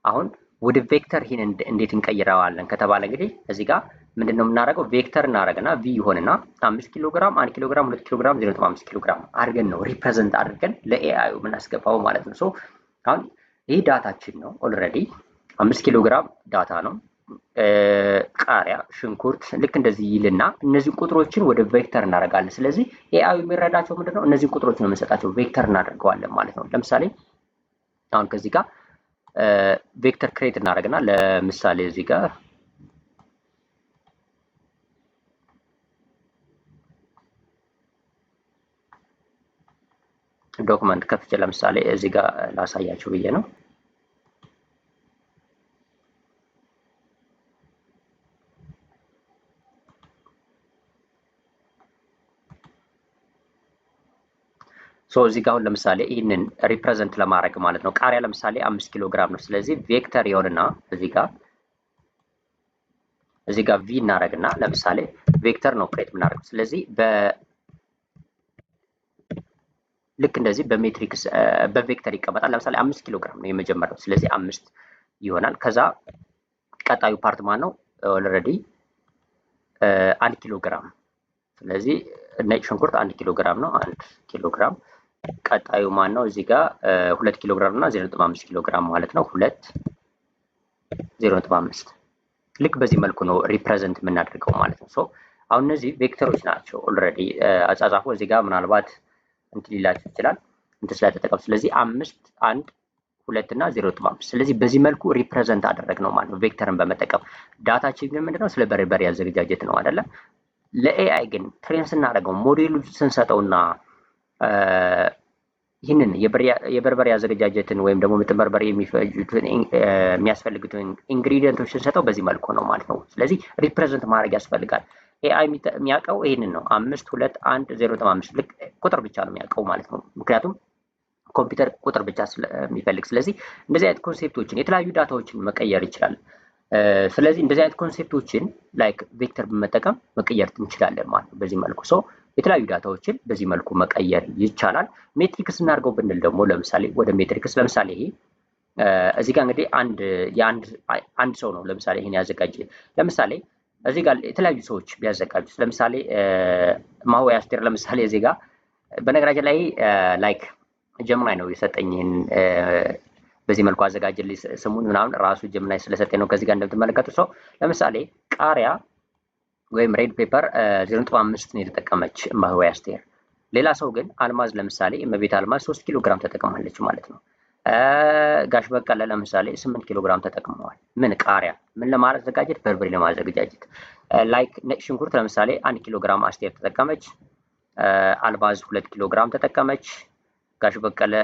አሁን ወደ ቬክተር ይሄን እንዴት እንቀይረዋለን ከተባለ እንግዲህ እዚህ ጋር ምንድነው የምናደርገው ቬክተር እናደርግና ቪ ይሆንና 5 ኪሎ ግራም 1 ኪሎ ግራም 2 ኪሎ ግራም 0.5 ኪሎ ግራም አድርገን ነው ሪፕሬዘንት አድርገን ለኤአዩ የምናስገባው ማለት ነው። ሶ አሁን ይህ ዳታችን ነው ኦልሬዲ 5 ኪሎ ግራም ዳታ ነው። ቃሪያ፣ ሽንኩርት ልክ እንደዚህ ይልና እነዚህ ቁጥሮችን ወደ ቬክተር እናደርጋለን። ስለዚህ ኤአዩ የሚረዳቸው ምንድነው እነዚህ ቁጥሮች ነው የምንሰጣቸው ቬክተር እናደርገዋለን ማለት ነው። ለምሳሌ አሁን ከዚህ ጋር ቬክተር ክሬት እናደርግና ለምሳሌ እዚህ ጋር ዶክመንት ከፍቼ ለምሳሌ እዚህ ጋር ላሳያችሁ ብዬ ነው። ሶ እዚህ ጋር አሁን ለምሳሌ ይህንን ሪፕሬዘንት ለማድረግ ማለት ነው ቃሪያ ለምሳሌ 5 ኪሎ ግራም ነው። ስለዚህ ቬክተር ይሆንና እዚህ ጋር ቪ እናደርግና ለምሳሌ ቬክተር ነው ክሬት የምናደርገው። ስለዚህ ልክ እንደዚህ በሜትሪክስ በቬክተር ይቀመጣል። ለምሳሌ 5 ኪሎ ግራም ነው የመጀመሪያው። ስለዚህ 5 ይሆናል። ከዛ ቀጣዩ ፓርት ማን ነው ኦልሬዲ 1 ኪሎ ግራም። ስለዚህ ነጭ ሽንኩርት 1 ኪሎ ግራም ነው 1 ኪሎ ግራም። ቀጣዩ ማን ነው እዚህ ጋር 2 ኪሎ ግራም እና 0.5 ኪሎ ግራም ማለት ነው 2 0.5 ልክ በዚህ መልኩ ነው ሪፕሬዘንት የምናደርገው ማለት ነው። ሶ አሁን እነዚህ ቬክተሮች ናቸው ኦልሬዲ አጻጻፉ እዚህ ጋር ምናልባት እንትን ሊላችሁ ይችላል እንትን ስለተጠቀም። ስለዚህ 5 1 2 እና 0.5 ስለዚህ በዚህ መልኩ ሪፕሬዘንት አደረግነው ማለት ነው ቬክተርን በመጠቀም። ዳታችን ግን ምንድነው ስለ በርበሬ አዘገጃጀት ነው አይደለ? ለኤአይ ግን ትሬን ስናደርገው ሞዴሉ ስንሰጠውና ይህንን የበርበሬ አዘገጃጀትን ወይም ደግሞ ምጥን በርበሬ የሚያስፈልጉትን ኢንግሪዲየንቶች ስንሰጠው በዚህ መልኩ ነው ማለት ነው። ስለዚህ ሪፕሬዘንት ማድረግ ያስፈልጋል። ኤአይ የሚያውቀው ይህንን ነው 5 2 1 0.5 ልክ ቁጥር ብቻ ነው የሚያውቀው ማለት ነው። ምክንያቱም ኮምፒውተር ቁጥር ብቻ ስለሚፈልግ። ስለዚህ እንደዚህ አይነት ኮንሴፕቶችን የተለያዩ ዳታዎችን መቀየር ይችላል። ስለዚህ እንደዚህ አይነት ኮንሴፕቶችን ላይክ ቬክተር በመጠቀም መቀየር እንችላለን ማለት ነው በዚህ መልኩ። ሶ የተለያዩ ዳታዎችን በዚህ መልኩ መቀየር ይቻላል። ሜትሪክስ እናድርገው ብንል ደግሞ ለምሳሌ ወደ ሜትሪክስ ለምሳሌ ይሄ እዚህ ጋር እንግዲህ አንድ ሰው ነው ለምሳሌ ይሄን ያዘጋጀ። ለምሳሌ እዚህ ጋር የተለያዩ ሰዎች ቢያዘጋጁት ለምሳሌ ማህወይ አስቴር ለምሳሌ እዚህ ጋር በነገራችን ላይ ላይክ ጀምናይ ነው የሰጠኝ ይሄን በዚህ መልኩ አዘጋጅልኝ ስሙን ምናምን ራሱ ጀምናይ ስለሰጠኝ ነው ከዚህ ጋር እንደምትመለከቱት። ሰው ለምሳሌ ቃሪያ ወይም ሬድ ፔፐር 0.5 ነው የተጠቀመች ማህወይ አስቴር። ሌላ ሰው ግን አልማዝ ለምሳሌ እመቤት አልማዝ 3 ኪሎ ግራም ተጠቅማለች ማለት ነው። ጋሽ በቀለ ለምሳሌ 8 ኪሎ ግራም ተጠቅመዋል። ምን ቃሪያ ምን ለማዘጋጀት በርበሬ ለማዘጋጀት። ላይክ ነጭ ሽንኩርት ለምሳሌ 1 ኪሎ ግራም አስቴር ተጠቀመች። አልባዝ 2 ኪሎ ግራም ተጠቀመች። ጋሽ በቀለ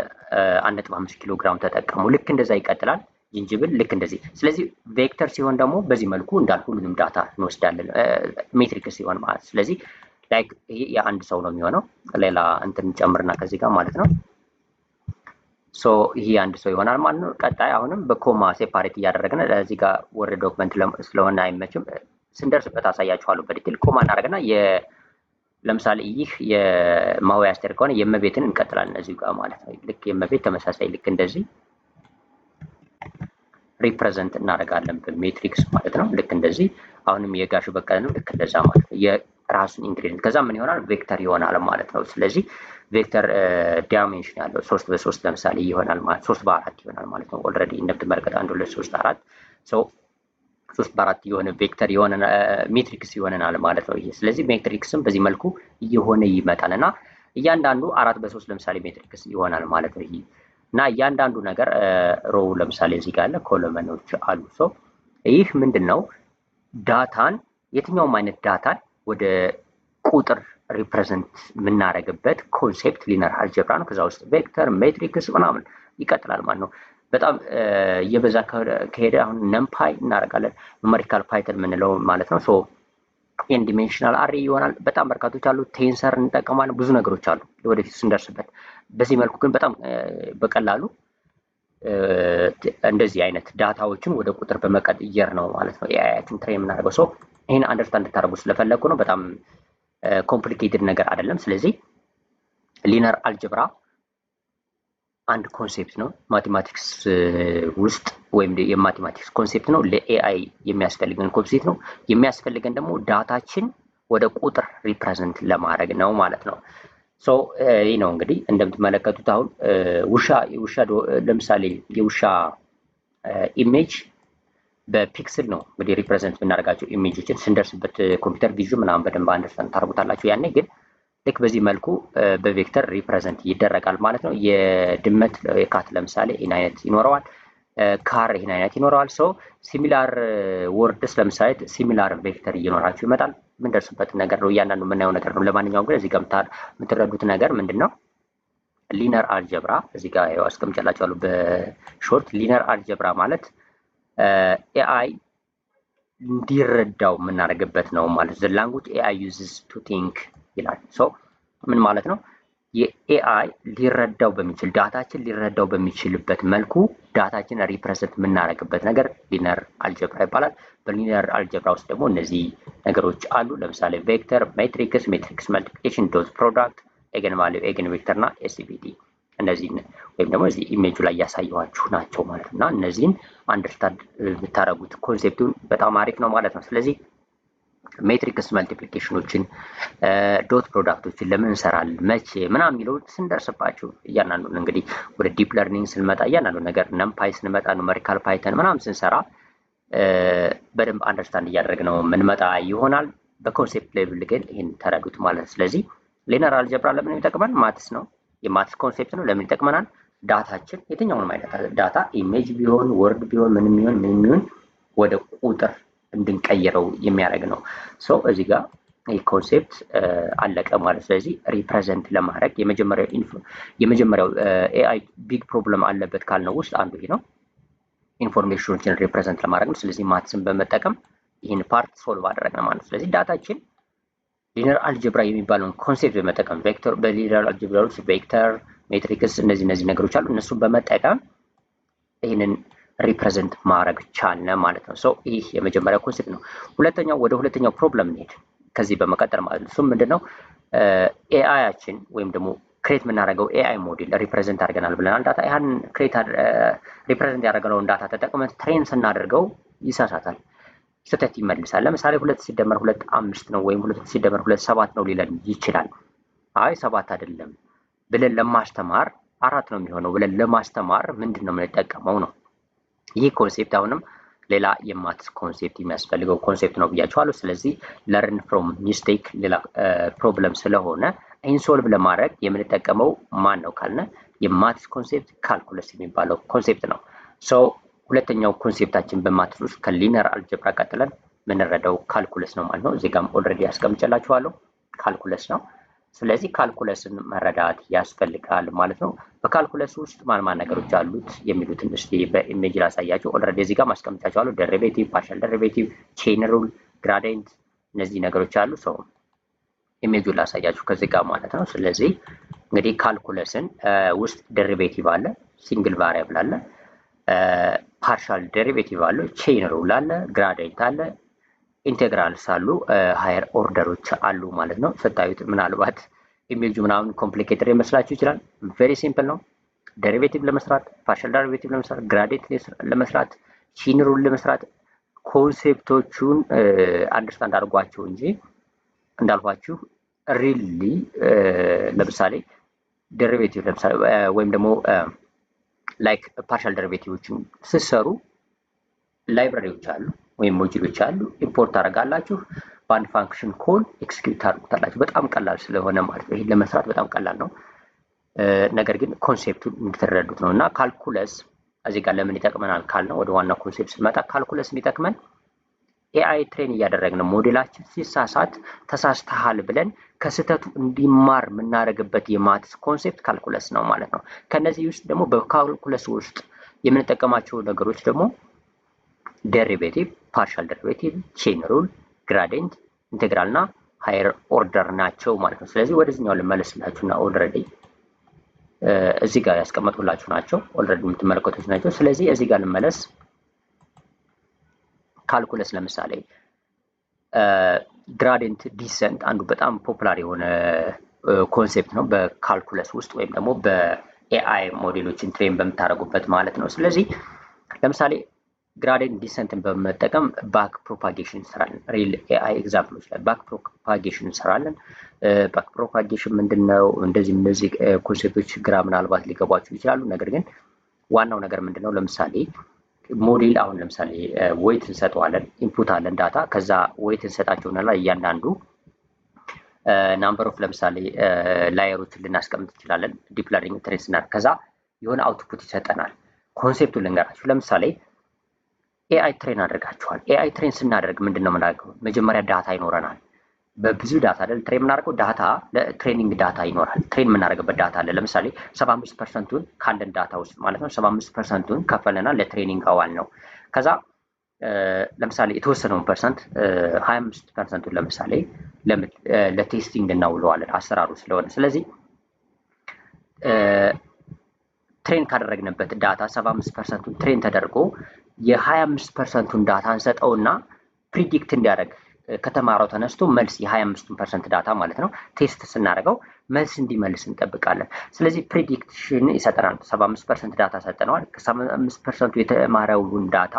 1.5 ኪሎ ግራም ተጠቀሙ። ልክ እንደዛ ይቀጥላል። ዝንጅብል ልክ እንደዚህ። ስለዚህ ቬክተር ሲሆን ደግሞ በዚህ መልኩ እንዳል ሁሉንም ዳታ እንወስዳለን ሜትሪክስ ሲሆን ማለት። ስለዚህ ላይክ ይሄ የአንድ ሰው ነው የሚሆነው። ሌላ እንትን ጨምርና ከዚህ ጋር ማለት ነው። ሶ ይሄ አንድ ሰው ይሆናል ማለት ነው። ቀጣይ አሁንም በኮማ ሴፓሬት እያደረግን እዚህ ጋር ወርድ ዶክመንት ስለሆነ አይመችም ስንደርስበት አሳያችኋለሁ በዲቴል። ኮማ እናደርግና ለምሳሌ ይህ የማህወይ አስቴር ከሆነ የእመቤትን እንቀጥላለን እዚሁ ጋር ማለት ነው። ልክ የእመቤት ተመሳሳይ ልክ እንደዚህ ሪፕሬዘንት እናደርጋለን በሜትሪክስ ማለት ነው። ልክ እንደዚህ አሁንም የጋሽ በቀለንም ልክ እንደዛ ማለት ነው። የራሱን ኢንግሪዲየንት ከዛ ምን ይሆናል ቬክተር ይሆናል ማለት ነው። ስለዚህ ቬክተር ዳይሜንሽን ያለው 3 በ3 ለምሳሌ ይሆናል ማለት 3 በ4 ይሆናል ማለት ነው። ኦልሬዲ እንደምትመለከቱ 1 2 3 4 ሶ 3 በ4 የሆነ ቬክተር የሆነ ሜትሪክስ ይሆነናል ማለት ነው። ስለዚህ ሜትሪክስም በዚህ መልኩ እየሆነ ይመጣልና እያንዳንዱ 4 በ3 ለምሳሌ ሜትሪክስ ይሆናል ማለት ነው። እና እያንዳንዱ ነገር ሮው ለምሳሌ እዚህ ጋር አለ ኮለመኖች አሉ። ሶ ይህ ምንድነው ዳታን የትኛውም አይነት ዳታን ወደ ቁጥር ሪፕሬዘንት የምናደርግበት ኮንሴፕት ሊነር አልጀብራ ነው። ከዛ ውስጥ ቬክተር ሜትሪክስ ምናምን ይቀጥላል ማለት ነው። በጣም እየበዛ ከሄደ አሁን ነምፓይ እናደርጋለን ኑሜሪካል ፓይተን የምንለው ማለት ነው። ሶ ኤን ዲሜንሽናል አሬ ይሆናል። በጣም በርካቶች አሉ። ቴንሰር እንጠቀማለን። ብዙ ነገሮች አሉ ወደፊት ስንደርስበት። በዚህ መልኩ ግን በጣም በቀላሉ እንደዚህ አይነት ዳታዎችን ወደ ቁጥር በመቀየር ነው ማለት ነው ኤአይያችን ትሬን የምናደርገው። ሶ ይሄን አንደርስታንድ እንድታደርጉ ስለፈለኩ ነው። በጣም ኮምፕሊኬትድ ነገር አይደለም። ስለዚህ ሊነር አልጀብራ አንድ ኮንሴፕት ነው ማቴማቲክስ ውስጥ ወይም የማቴማቲክስ ኮንሴፕት ነው። ለኤአይ የሚያስፈልገን ኮንሴፕት ነው። የሚያስፈልገን ደግሞ ዳታችን ወደ ቁጥር ሪፕሬዘንት ለማድረግ ነው ማለት ነው። ሶ ይህ ነው እንግዲህ እንደምትመለከቱት አሁን ውሻ ለምሳሌ የውሻ ኢሜጅ በፒክስል ነው እንግዲህ ሪፕሬዘንት የምናደርጋቸው ኢሜጆችን ስንደርስበት ኮምፒውተር ቪዥን ምናምን በደንብ አንደርስታንድ ታደርጉታላችሁ። ያኔ ግን ልክ በዚህ መልኩ በቬክተር ሪፕሬዘንት ይደረጋል ማለት ነው። የድመት የካት ለምሳሌ ይህን አይነት ይኖረዋል። ካር ይህን አይነት ይኖረዋል። ሶ ሲሚላር ወርድስ ለምሳሌ ሲሚላር ቬክተር እየኖራችሁ ይመጣል። የምንደርስበት ነገር ነው። እያንዳንዱ የምናየው ነገር ነው። ለማንኛውም ግን እዚህ ጋር የምትረዱት ነገር ምንድን ነው? ሊነር አልጀብራ እዚህ ጋር ያው አስቀምጬላችኋለሁ በሾርት። ሊነር አልጀብራ ማለት ኤአይ እንዲረዳው የምናደርግበት ነው ማለት ዘ ላንጉጅ ኤአይ ዩዝስ ቱ ቲንክ ይላል። ሶ ምን ማለት ነው? የኤአይ ሊረዳው በሚችል ዳታችን ሊረዳው በሚችልበት መልኩ ዳታችን ሪፕሬዘንት የምናደርግበት ነገር ሊነር አልጀብራ ይባላል። በሊነር አልጀብራ ውስጥ ደግሞ እነዚህ ነገሮች አሉ። ለምሳሌ ቬክተር፣ ሜትሪክስ መልቲፕሊኬሽን፣ ዶት ፕሮዳክት፣ ኤገን ቫልዩ፣ ኤገን ቬክተር እና ኤስሲቪቲ እነዚህን ወይም ደግሞ እዚህ ኢሜጁ ላይ ያሳየኋችሁ ናቸው ማለት ነው። እና እነዚህን አንደርስታንድ ብታደርጉት ኮንሴፕቱን በጣም አሪፍ ነው ማለት ነው። ስለዚህ ሜትሪክስ መልቲፕሊኬሽኖችን ዶት ፕሮዳክቶችን ለምን እንሰራለን መቼ ምናምን የሚለው ስንደርስባችሁ እያንዳንዱን እንግዲህ ወደ ዲፕ ለርኒንግ ስንመጣ እያንዳንዱ ነገር ነምፓይ ስንመጣ ኑሜሪካል ፓይተን ምናምን ስንሰራ በደንብ አንደርስታንድ እያደረግነው የምንመጣ ይሆናል። በኮንሴፕት ሌቭል ግን ይህን ተረዱት ማለት ነው። ስለዚህ ሊነር አልጀብራ ለምን ይጠቅማል? ማትስ ነው፣ የማትስ ኮንሴፕት ነው። ለምን ይጠቅመናል? ዳታችን የትኛውንም አይነት ዳታ ኢሜጅ ቢሆን ወርድ ቢሆን ምንም ይሁን ወደ ቁጥር እንድንቀይረው የሚያደርግ ነው። ሶ እዚህ ጋር ይህ ኮንሴፕት አለቀ ማለት። ስለዚህ ሪፕሬዘንት ለማድረግ የመጀመሪያው ኤአይ ቢግ ፕሮብለም አለበት ካልነው ውስጥ አንዱ ይሄ ነው። ኢንፎርሜሽኖችን ሪፕሬዘንት ለማድረግ ነው። ስለዚህ ማትስን በመጠቀም ይህን ፓርት ሶልቭ አደረግን ማለት ነው። ስለዚህ ዳታችን ሊነር አልጀብራ የሚባለውን ኮንሴፕት በመጠቀም ቬክተር፣ በሊነር አልጀብራ ውስጥ ቬክተር፣ ሜትሪክስ እነዚህ ነገሮች አሉ። እነሱን በመጠቀም ይህንን ሪፕሬዘንት ማድረግ ቻልነ ማለት ነው። ሶ ይህ የመጀመሪያው ኮንሴፕት ነው። ወደ ሁለተኛው ፕሮብለም እንሄድ ከዚህ በመቀጠል ማለት ነው። እሱም ምንድነው? ኤአይያችን ወይም ደግሞ ክሬት የምናደርገው ኤአይ ሞዴል ሪፕሬዘንት አድርገናል ብለናል። ዳታ ያን ሪፕሬዘንት ያደረግነውን ዳታ ተጠቅመን ትሬን ስናደርገው ይሳሳታል፣ ስህተት ይመልሳል። ለምሳሌ 2 ሲደመር 2 5 ነው ወይም 2 ሲደመር 2 7 ነው ሊለን ይችላል። አይ 7 አይደለም ብለን ለማስተማር 4 ነው የሚሆነው ብለን ለማስተማር ምንድን ነው የምንጠቀመው ነው። ይህ ኮንሴፕት አሁንም ሌላ የማትስ ኮንሴፕት የሚያስፈልገው ኮንሴፕት ነው ብያቸዋለሁ። ስለዚህ ለርን ፍሮም ሚስቴክ ሌላ ፕሮብለም ስለሆነ ይህን ሶልቭ ለማድረግ የምንጠቀመው ማን ነው ካልነ የማትስ ኮንሴፕት ካልኩለስ የሚባለው ኮንሴፕት ነው። ሶ ሁለተኛው ኮንሴፕታችን በማትስ ውስጥ ከሊነር አልጀብራ ቀጥለን የምንረዳው ካልኩለስ ነው ማለት ነው። እዚህ ጋርም ኦልሬዲ ያስቀምጨላችኋለሁ ካልኩለስ ነው። ስለዚህ ካልኩለስን መረዳት ያስፈልጋል ማለት ነው። በካልኩለስ ውስጥ ማን ነገሮች አሉት የሚሉትን እስቲ በኢሜጅ ላሳያችሁ። ኦልሬዲ እዚህ ጋር ማስቀምጫቸዋለሁ። ዴሪቬቲቭ፣ ፓርሻል ዴሪቬቲቭ፣ ቼን ሩል፣ ግራዲየንት እነዚህ ነገሮች አሉ። ሰው ኢሜጁን ላሳያችሁ ከዚህ ጋር ማለት ነው። ስለዚህ እንግዲህ ካልኩለስን ውስጥ ዴሪቬቲቭ አለ፣ ሲንግል ቫሪያብል አለ፣ ፓርሻል ዴሪቬቲቭ አለ፣ ቼን ሩል አለ፣ ግራዲየንት አለ፣ ኢንቴግራልስ አሉ፣ ሃየር ኦርደሮች አሉ ማለት ነው። ስታዩት ምናልባት ኢሜጁ ምናምን ኮምፕሊኬትድ ይመስላችሁ ይችላል። ቬሪ ሲምፕል ነው። ዴሪቬቲቭ ለመስራት፣ ፓርሻል ዴሪቬቲቭ ለመስራት፣ ግራዲየንት ለመስራት፣ ቼን ሩል ለመስራት ኮንሴፕቶቹን አንደርስታንድ አድርጓቸው እንጂ እንዳልኳችሁ ሪሊ ለምሳሌ ዴሪቬቲቭ ለምሳሌ ወይም ደግሞ ላይክ ፓርሻል ዴሪቬቲቮችን ስትሰሩ ላይብራሪዎች አሉ ወይም ሞጁሎች አሉ። ኢምፖርት ታደርጋላችሁ፣ በአንድ ፋንክሽን ኮል ኤክስኪዩት ታደርጉታላችሁ። በጣም ቀላል ስለሆነ ማለት ነው። ይሄን ለመስራት በጣም ቀላል ነው። ነገር ግን ኮንሴፕቱን እንድትረዱት ነው። እና ካልኩለስ እዚህ ጋር ለምን ይጠቅመናል ካልነው ወደ ዋና ኮንሴፕት ስንመጣ ካልኩለስ የሚጠቅመን ኤአይ ትሬን እያደረግን ሞዴላችን ሲሳሳት ተሳስተሃል ብለን ከስህተቱ እንዲማር የምናደርግበት የማትስ ኮንሴፕት ካልኩለስ ነው ማለት ነው። ከነዚህ ውስጥ ደግሞ በካልኩለስ ውስጥ የምንጠቀማቸው ነገሮች ደግሞ ዴሪቬቲቭ፣ ፓርሻል ዴሪቬቲቭ፣ ቼን ሩል፣ ግራዲየንት፣ ኢንቴግራል እና ሃየር ኦርደር ናቸው ማለት ነው። ስለዚህ ወደዚህኛው ልመለስላችሁና ኦልሬዲ እዚህ ጋር ያስቀመጥኩላችሁ ናቸው። ኦልሬዲ የምትመለከቱት ናቸው። ስለዚህ እዚህ ጋር ልመለስ። ካልኩለስ ለምሳሌ ግራዲየንት ዲሰንት አንዱ በጣም ፖፑላር የሆነ ኮንሴፕት ነው በካልኩለስ ውስጥ ወይም ደግሞ በኤአይ ሞዴሎችን ትሬን በምታደርጉበት ማለት ነው። ስለዚህ ለምሳሌ ግራዲየንት ዲሰንትን በመጠቀም ባክ ፕሮፓጌሽን እንሰራለን። ሪል ኤአይ ኤግዛምፕሎች ላይ ባክ ፕሮፓጌሽን እንሰራለን። ባክ ፕሮፓጌሽን ምንድነው? እነዚህ ኮንሴፕቶች ግራ ምናልባት ሊገቧችሁ ይችላሉ። ነገር ግን ዋናው ነገር ምንድነው? ለምሳሌ ሞዴል አሁን ለምሳሌ ዌይት እንሰጠዋለን፣ ኢንፑት አለን ዳታ፣ ከዛ ዌይት እንሰጣቸውና እያንዳንዱ ናምበር ኦፍ ለምሳሌ ላየሮችን ልናስቀምጥ እንችላለን። ዲፕ ለርኒንግ ትሬን ስናደርግ ከዛ የሆነ አውትፑት ይሰጠናል። ኮንሴፕቱን ልንገራችሁ። ለምሳሌ ኤአይ ትሬን አድርጋችኋል። ኤአይ ትሬን ስናደርግ ምንድነው የምናደርገው? መጀመሪያ ዳታ ይኖረናል። በብዙ ዳታ አይደል ትሬን የምናደርገው። ዳታ ለትሬኒንግ ዳታ ይኖራል። ትሬን የምናደርግበት ዳታ አለ። ለምሳሌ 75%ቱን ካለን ዳታ ውስጥ ማለት ነው 75%ቱን ከፈለና ለትሬኒንግ አዋል ነው። ከዛ ለምሳሌ የተወሰነውን ፐርሰንት 25%ቱን ለምሳሌ ለቴስቲንግ እናውለዋለን አሰራሩ ስለሆነ። ስለዚህ ትሬን ካደረግንበት ዳታ 75%ቱን ትሬን ተደርጎ የ25%ቱን ዳታ እንሰጠውና ፕሪዲክት እንዲያደርግ ከተማረው ተነስቶ መልስ የ25% ዳታ ማለት ነው ቴስት ስናደርገው መልስ እንዲመልስ እንጠብቃለን። ስለዚህ ፕሪዲክሽን ይሰጠናል። 75% ዳታ ሰጠነዋል። ከ75%ቱ የተማረውን ዳታ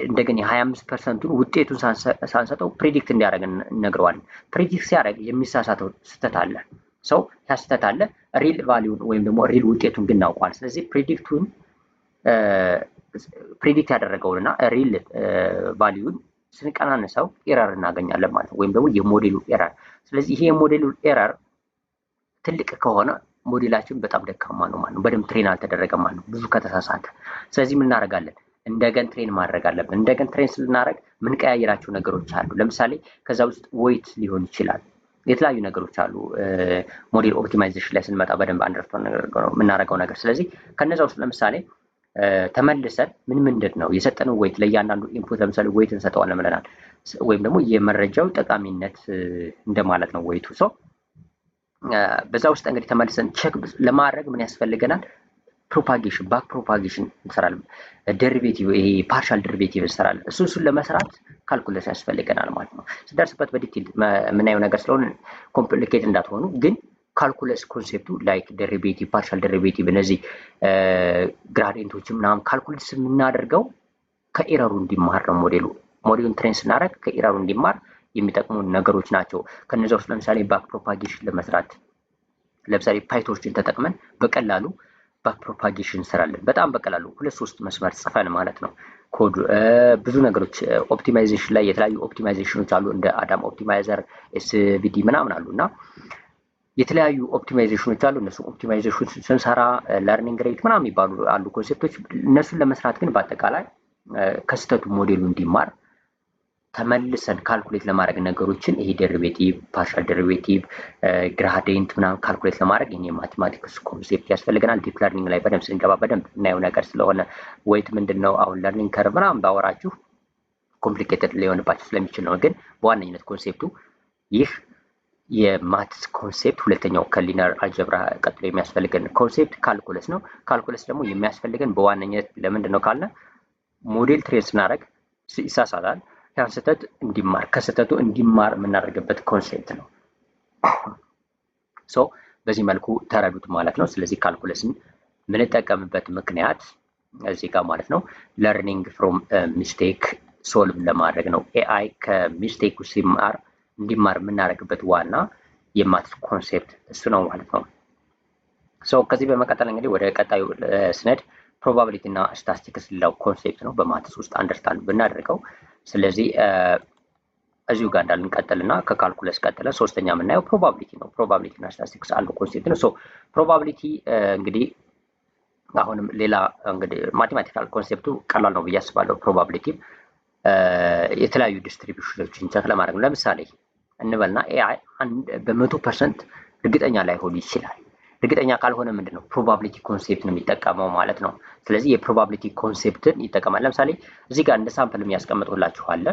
እንደገና የ25%ቱን ውጤቱን ሳንሰጠው ፕሪዲክት እንዲያደርግ እነግረዋለን። ፕሪዲክት ሲያደርግ የሚሳሳተው ስህተት አለ። ሰው ያስተት አለ። ሪል ቫልዩን ወይም ደግሞ ሪል ውጤቱን ግን እናውቀዋል። ስለዚህ ፕሪዲክት ያደረገውንና ሪል ቫልዩን ስንቀናነሰው ኤረር እናገኛለን ማለት ነው፣ ወይም ደግሞ የሞዴሉ ኤረር። ስለዚህ ይሄ የሞዴሉ ኤረር ትልቅ ከሆነ ሞዴላችን በጣም ደካማ ነው ማለት ነው፣ በደንብ ትሬን አልተደረገም ማለት ነው፣ ብዙ ከተሳሳተ። ስለዚህ ምን እናደርጋለን? እንደገን ትሬን ማድረግ አለብን። እንደገን ትሬን ስናደርግ ምን ቀያየራቸው ነገሮች አሉ። ለምሳሌ ከዛ ውስጥ ዌይት ሊሆን ይችላል፣ የተለያዩ ነገሮች አሉ። ሞዴል ኦፕቲማይዜሽን ላይ ስንመጣ በደንብ አንደርስታንድ የምናደርገው ነገር። ስለዚህ ከነዛ ውስጥ ለምሳሌ ተመልሰን ምንድን ነው የሰጠነው ዌይት፣ ለእያንዳንዱ ኢንፑት ለምሳሌ ዌይት እንሰጠዋለን ብለናል፣ ወይም ደግሞ የመረጃው ጠቃሚነት እንደማለት ነው ዌይቱ። ሰው በዛ ውስጥ እንግዲህ ተመልሰን ቼክ ለማድረግ ምን ያስፈልገናል? ፕሮፓጌሽን ባክ ፕሮፓጌሽን እንሰራለን። ዴሪቬቲቭ ይሄ ፓርሻል ዴሪቬቲቭ እንሰራለን። እሱን ለመስራት ካልኩለስ ያስፈልገናል ማለት ነው። ስደርስበት በዲቴል የምናየው ነገር ስለሆነ ኮምፕሊኬት እንዳትሆኑ። ግን ካልኩለስ ኮንሴፕቱ ላይክ ዴሪቬቲቭ፣ ፓርሻል ዴሪቬቲቭ፣ እነዚህ ግራዲየንቶችን ምናምን ካልኩለስ የምናደርገው ከኤረሩ እንዲማር ነው። ሞዴሉን ትሬን ስናደርግ ከኤረሩ እንዲማር የሚጠቅሙ ነገሮች ናቸው። ከነዛ ውስጥ ለምሳሌ ባክ ፕሮፓጌሽን ለመስራት ለምሳሌ ፓይቶችን ተጠቅመን በቀላሉ ባክ ፕሮፓጌሽን እንሰራለን። በጣም በቀላሉ 2-3 መስመር ጽፈን ማለት ነው ኮድ። ብዙ ነገሮች ኦፕቲማይዜሽን ላይ የተለያዩ ኦፕቲማይዜሽኖች አሉ፣ እንደ አዳም ኦፕቲማይዘር፣ ኤስቪዲ ምናምን አሉ እና የተለያዩ ኦፕቲማይዜሽኖች አሉ። እነሱ ኦፕቲማይዜሽን ስንሰራ ለርኒንግ ሬት ምናምን የሚባሉ አሉ ኮንሴፕቶች። እነሱን ለመስራት ግን በአጠቃላይ ከስተቱ ሞዴሉ እንዲማር ተመልሰን ካልኩሌት ለማድረግ ነገሮችን ይሄ ዴሪቬቲቭ፣ ፓርሻል ዴሪቬቲቭ፣ ግራዲየንት ምናምን ካልኩሌት ለማድረግ ይሄ ማቴማቲክስ ኮንሴፕት ያስፈልገናል። ዲፕ ለርኒንግ ላይ በደንብ ስንገባ በደንብ እናየው ነገር ስለሆነ ዌይት ምንድነው አሁን ለርኒንግ ከርቭ ምናምን ባወራችሁ ኮምፕሊኬትድ ሊሆንባችሁ ስለሚችል ነው። ግን በዋነኝነት ኮንሴፕቱ ይህ የማትስ ኮንሴፕት ሁለተኛው ከሊነር አልጀብራ ቀጥሎ የሚያስፈልገን ኮንሴፕት ካልኩለስ ነው። ካልኩለስ ደግሞ የሚያስፈልገን በዋነኝነት ለምንድን ነው ካልነ ሞዴል ትሬን ስናደርግ ይሳሳታል። ያን ስህተት እንዲማር ከስህተቱ እንዲማር የምናደርግበት ኮንሴፕት ነው። ሶ በዚህ መልኩ ተረዱት ማለት ነው። ስለዚህ ካልኩለስን የምንጠቀምበት ምክንያት እዚህ ጋር ማለት ነው ለርኒንግ ፍሮም ሚስቴክ ሶልቭ ለማድረግ ነው። ኤአይ ከሚስቴክ እንዲማር የምናደርግበት ዋና የማትስ ኮንሴፕት እሱ ነው ማለት ነው። ሶ ከዚህ በመቀጠል እንግዲህ ወደ ቀጣዩ ስነድ ፕሮባቢሊቲ እና ስታቲስቲክስ ሌላው ኮንሴፕት ነው በማትስ ውስጥ አንደርስታንድ ብናደርገው። ስለዚህ እዚሁ ጋር እንዳልንቀጥልና ከካልኩለስ ቀጥለን ሶስተኛ የምናየው ፕሮባቢሊቲ ነው። ፕሮባቢሊቲ እና ስታቲስቲክስ አንዱ ኮንሴፕት ነው። ሶ ፕሮባቢሊቲ እንግዲህ አሁንም ሌላ እንግዲህ ማቴማቲካል ኮንሴፕቱ ቀላል ነው ብዬ አስባለሁ። ፕሮባቢሊቲ የተለያዩ ዲስትሪቢዩሽኖችን ቸክ ለማድረግ ነው። ለምሳሌ እንበልና ኤአይ በ100% እርግጠኛ ላይሆን ይችላል። እርግጠኛ ካልሆነ ምንድነው ፕሮባቢሊቲ ኮንሴፕት ነው የሚጠቀመው ማለት ነው። ስለዚህ የፕሮባቢሊቲ ኮንሴፕትን ይጠቀማል። ለምሳሌ እዚህ ጋር እንደ ሳምፕል የሚያስቀምጡላችሁ አለ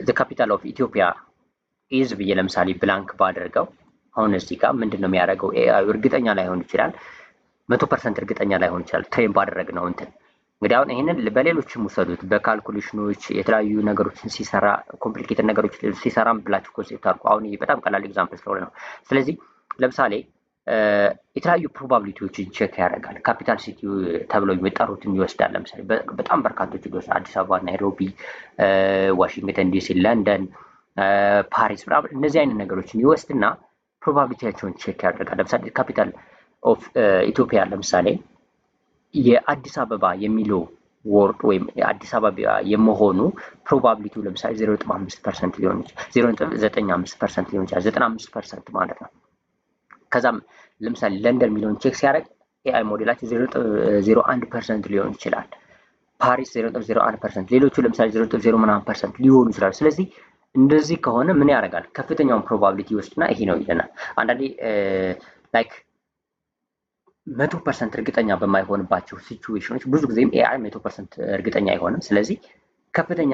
ዘ ካፒታል ኦፍ ኢትዮጵያ ኢዝ ብዬ ለምሳሌ ብላንክ ባደርገው አሁን እዚህ ጋር ምንድነው የሚያደርገው ኤአይ እርግጠኛ ላይሆን ይችላል። 100% እርግጠኛ ላይሆን ይችላል ትሬን ባደረግነው እንትን እንግዲህ አሁን ይሄንን በሌሎችም ውሰዱት። በካልኩሌሽኖች የተለያዩ ነገሮችን ሲሰራ ኮምፕሊኬትድ ነገሮች ሲሰራም ብላችሁ ኮንሴፕት አድርጉ። አሁን ይሄ በጣም ቀላል ኤግዛምፕል ስለሆነ ነው። ስለዚህ ለምሳሌ የተለያዩ ፕሮባቢሊቲዎችን ቼክ ያደርጋል። ካፒታል ሲቲ ተብለው የሚጠሩትን ይወስዳል። ለምሳሌ በጣም በርካቶች ይወስዳል። አዲስ አበባ፣ ናይሮቢ፣ ዋሽንግተን ዲሲ፣ ለንደን፣ ፓሪስ ምናምን እነዚህ አይነት ነገሮችን ይወስድና ፕሮባቢሊቲያቸውን ቼክ ያደርጋል። ለምሳሌ ካፒታል ኦፍ ኢትዮጵያ ለምሳሌ የአዲስ አበባ የሚለው ወርድ ወይም የአዲስ አበባ የመሆኑ ፕሮባቢሊቲው ለምሳሌ 0.5% ሊሆን ይችላል፣ 0.95% ሊሆን ይችላል፣ 95% ማለት ነው። ከዛም ለምሳሌ ለንደን የሚለውን ቼክ ሲያደርግ ኤአይ ሞዴላችን 0.01% ሊሆን ይችላል፣ ፓሪስ 0.01%፣ ሌሎቹ ለምሳሌ 0.0% ሊሆኑ ይችላሉ። ስለዚህ እንደዚህ ከሆነ ምን ያደርጋል? ከፍተኛውን ፕሮባቢሊቲ ይወስድና ይሄ ነው ይለናል። አንዳንዴ ላይክ 100% እርግጠኛ በማይሆንባቸው ሲቹዌሽኖች ብዙ ጊዜም ኤአይ 100% እርግጠኛ አይሆንም። ስለዚህ ከፍተኛ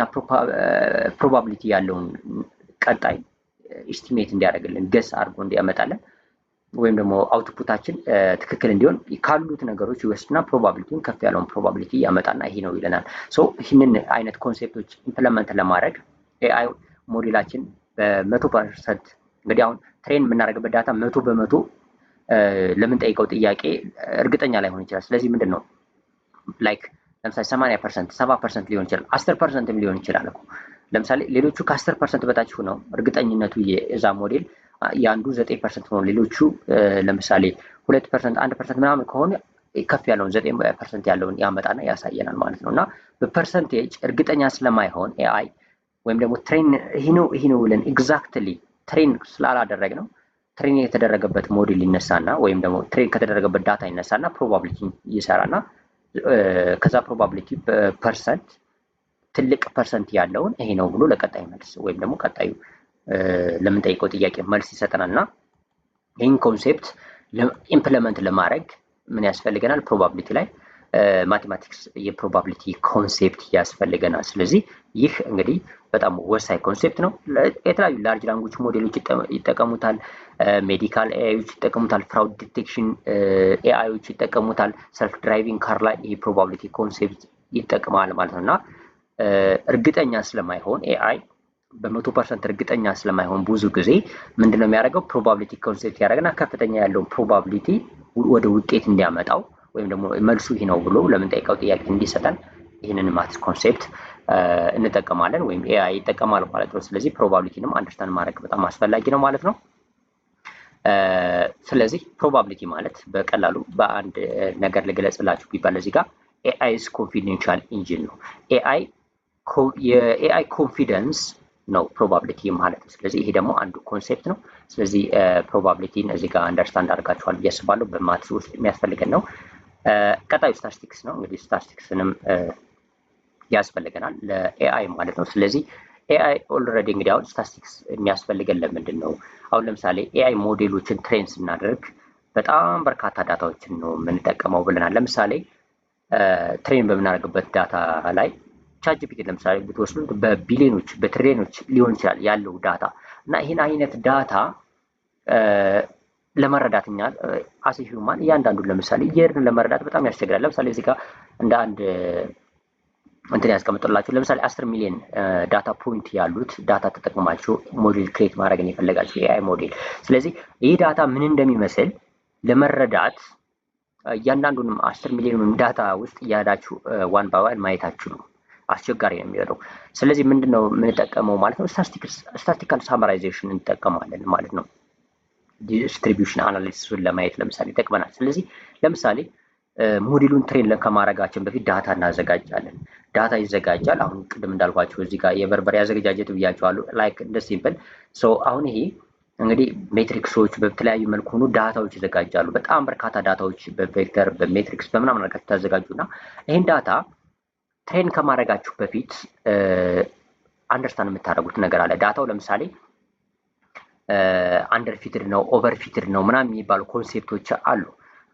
ፕሮባቢሊቲ ያለውን ቀጣይ ኢስቲሜት እንዲያደርግልን ገስ አድርጎ እንዲያመጣልን ወይም ደግሞ አውትፑታችን ትክክል እንዲሆን ካሉት ነገሮች ይወስድና ፕሮባቢሊቲውን ከፍ ያለውን ፕሮባቢሊቲ ያመጣና ይሄ ነው ይለናል። ሶ ይህንን አይነት ኮንሴፕቶች ኢምፕለመንት ለማድረግ ኤአይ ሞዴላችን በ100% እንግዲህ አሁን ትሬን የምናደርግበት ዳታ 100% ለምንጠይቀው ጥያቄ እርግጠኛ ላይሆን ይችላል። ስለዚህ ምንድን ነው ላይክ ለምሳሌ 80%፣ 70% ሊሆን ይችላል፣ 10%ም ሊሆን ይችላል እኮ። ለምሳሌ ሌሎቹ ከ10% በታች ሆነው እርግጠኝነቱ የዛ ሞዴል የአንዱ 9% ሆኖ ሌሎቹ ለምሳሌ 2%፣ 1% ምናምን ከሆነ ከፍ ያለውን 9% ያለውን ያመጣና ያሳየናል ማለት ነው። እና በፐርሰንቴጅ እርግጠኛ ስለማይሆን ኤአይ ወይም ደግሞ ትሬን ይሄ ነው ብለን ኤግዛክትሊ ትሬን ስላላደረግ ነው ትሬን የተደረገበት ሞዴል ይነሳና ወይም ደግሞ ትሬን ከተደረገበት ዳታ ይነሳና ፕሮባቢሊቲ ይሰራና ከዛ ፕሮባቢሊቲ በፐርሰንት ትልቅ ፐርሰንት ያለውን ይሄ ነው ብሎ ለቀጣይ መልስ ወይም ደግሞ ቀጣዩ ለምንጠይቀው ጥያቄ መልስ ይሰጠናል። እና ይህን ኮንሴፕት ኢምፕለመንት ለማድረግ ምን ያስፈልገናል? ፕሮባቢሊቲ ላይ ማቴማቲክስ የፕሮባቢሊቲ ኮንሴፕት ያስፈልገናል። ስለዚህ ይህ እንግዲህ በጣም ወሳኝ ኮንሴፕት ነው። የተለያዩ ላርጅ ላንጉጅ ሞዴሎች ይጠቀሙታል፣ ሜዲካል ኤአይዎች ይጠቀሙታል፣ ፍራውድ ዲቴክሽን ኤአይዎች ይጠቀሙታል፣ ሰልፍ ድራይቪንግ ካር ላይ ይህ ፕሮባቢሊቲ ኮንሴፕት ይጠቅማል ማለት ነው። እና እርግጠኛ ስለማይሆን ኤአይ በ100% እርግጠኛ ስለማይሆን ብዙ ጊዜ ምንድነው የሚያደርገው? ፕሮባቢሊቲ ኮንሴፕት ያደርግና ከፍተኛ ያለውን ፕሮባቢሊቲ ወደ ውጤት እንዲያመጣው ወይም ደግሞ መልሱ ይህ ነው ብሎ ለምንጠይቀው ጥያቄ እንዲሰጠን ይህንን ማትስ ኮንሴፕት እንጠቀማለን ወይም ኤአይ ይጠቀማል ማለት ነው። ስለዚህ ፕሮባቢሊቲንም አንደርስታንድ ማድረግ በጣም አስፈላጊ ነው ማለት ነው። ስለዚህ ፕሮባቢሊቲ ማለት በቀላሉ በአንድ ነገር ልገለጽላችሁ ቢባል እዚህ ጋር ኤአይስ ኮንፊደንሻል ኢንጂን ነው። የኤአይ ኮንፊደንስ ነው ፕሮባቢሊቲ ማለት ነው። ስለዚህ ይሄ ደግሞ አንዱ ኮንሴፕት ነው። ስለዚህ ፕሮባቢሊቲን እዚህ ጋር አንደርስታንድ አድርጋችኋል ብዬ አስባለሁ። በማትስ ውስጥ የሚያስፈልገን ነው። ቀጣዩ ስታቲስቲክስ ነው። እንግዲህ ስታቲስቲክስንም ያስፈልገናል ለኤአይ ማለት ነው። ስለዚህ ኤአይ ኦልሬዲ እንግዲህ አሁን ስታቲስቲክስ የሚያስፈልገን ለምንድን ነው? አሁን ለምሳሌ ኤአይ ሞዴሎችን ትሬን ስናደርግ በጣም በርካታ ዳታዎችን ነው የምንጠቀመው ብለናል። ለምሳሌ ትሬን በምናደርግበት ዳታ ላይ ቻትጂፒቲ ለምሳሌ ብትወስዱት በቢሊዮኖች በትሪሊዮኖች ሊሆን ይችላል ያለው ዳታ እና ይህን አይነት ዳታ ለመረዳት እኛ አስ ሂውማን እያንዳንዱን ለምሳሌ እየሄድን ለመረዳት በጣም ያስቸግራል። ለምሳሌ እዚህ ጋር እንደ አንድ እንትን ያስቀምጥላችሁ ለምሳሌ 10 ሚሊዮን ዳታ ፖይንት ያሉት ዳታ ተጠቅማችሁ ሞዴል ክሬት ማድረግን የፈለጋችሁ የኤአይ ሞዴል። ስለዚህ ይህ ዳታ ምን እንደሚመስል ለመረዳት እያንዳንዱንም 10 ሚሊዮኑን ዳታ ውስጥ እያዳችሁ ዋን ባይ ዋን ማየታችሁ ነው አስቸጋሪ ነው የሚሆነው። ስለዚህ ምንድነው የምንጠቀመው ማለት ነው? ስታቲስቲካል ሳመራይዜሽን እንጠቀማለን ማለት ነው። ዲስትሪቢዩሽን አናሊሲሱን ለማየት ለምሳሌ ይጠቅመናል። ስለዚህ ለምሳሌ ሞዴሉን ትሬን ከማድረጋችን በፊት ዳታ እናዘጋጃለን። ዳታ ይዘጋጃል። አሁን ቅድም እንዳልኳቸው እዚህ ጋር የበርበሬ አዘገጃጀት ብያቸዋለሁ። ላይክ እንደ ሲምፕል ሶ አሁን ይሄ እንግዲህ ሜትሪክሶች በተለያዩ መልኩ ሆኖ ዳታዎች ይዘጋጃሉ። በጣም በርካታ ዳታዎች በቬክተር በሜትሪክስ በምናምን ነገር ታዘጋጁና ይሄን ዳታ ትሬን ከማድረጋችሁ በፊት አንደርስታንድ የምታደርጉት ነገር አለ። ዳታው ለምሳሌ አንደር ፊትድ ነው ኦቨር ፊትድ ነው ምናምን የሚባሉ ኮንሴፕቶች አሉ።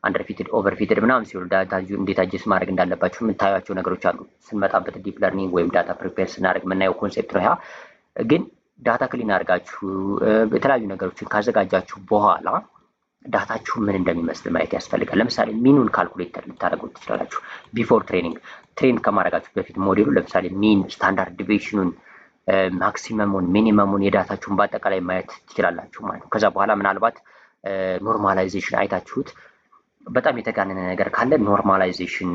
አንደር ፊትድ ኦቨር ፊትድ ምናምን ሲሆን ዳታ እንዴት አጀስት ማድረግ እንዳለባችሁ የምታዩቸው ነገሮች አሉ። ስንመጣበት ዲፕ ለርኒንግ ወይም ዳታ ፕሪፔር ስናደርግ የምናየው ኮንሴፕት ነው። ግን ዳታ ክሊን አድርጋችሁ የተለያዩ ነገሮችን ካዘጋጃችሁ በኋላ ዳታችሁ ምን እንደሚመስል ማየት ያስፈልጋል። ለምሳሌ ሚኑን ካልኩሌት ልታደርጉ ትችላላችሁ። ቢፎር ትሬን ከማድረጋችሁ በፊት ሞዴሉ ለምሳሌ ሚን፣ ስታንዳርድ ዲቪዬሽኑን፣ ማክሲመሙን፣ ሚኒመሙን የዳታችሁን በአጠቃላይ ማየት ትችላላችሁ ማለት ነው። ከዛ በኋላ ምናልባት ኖርማላይዜሽን አይታችሁት በጣም የተጋነነ ነገር ካለ ኖርማላይዜሽን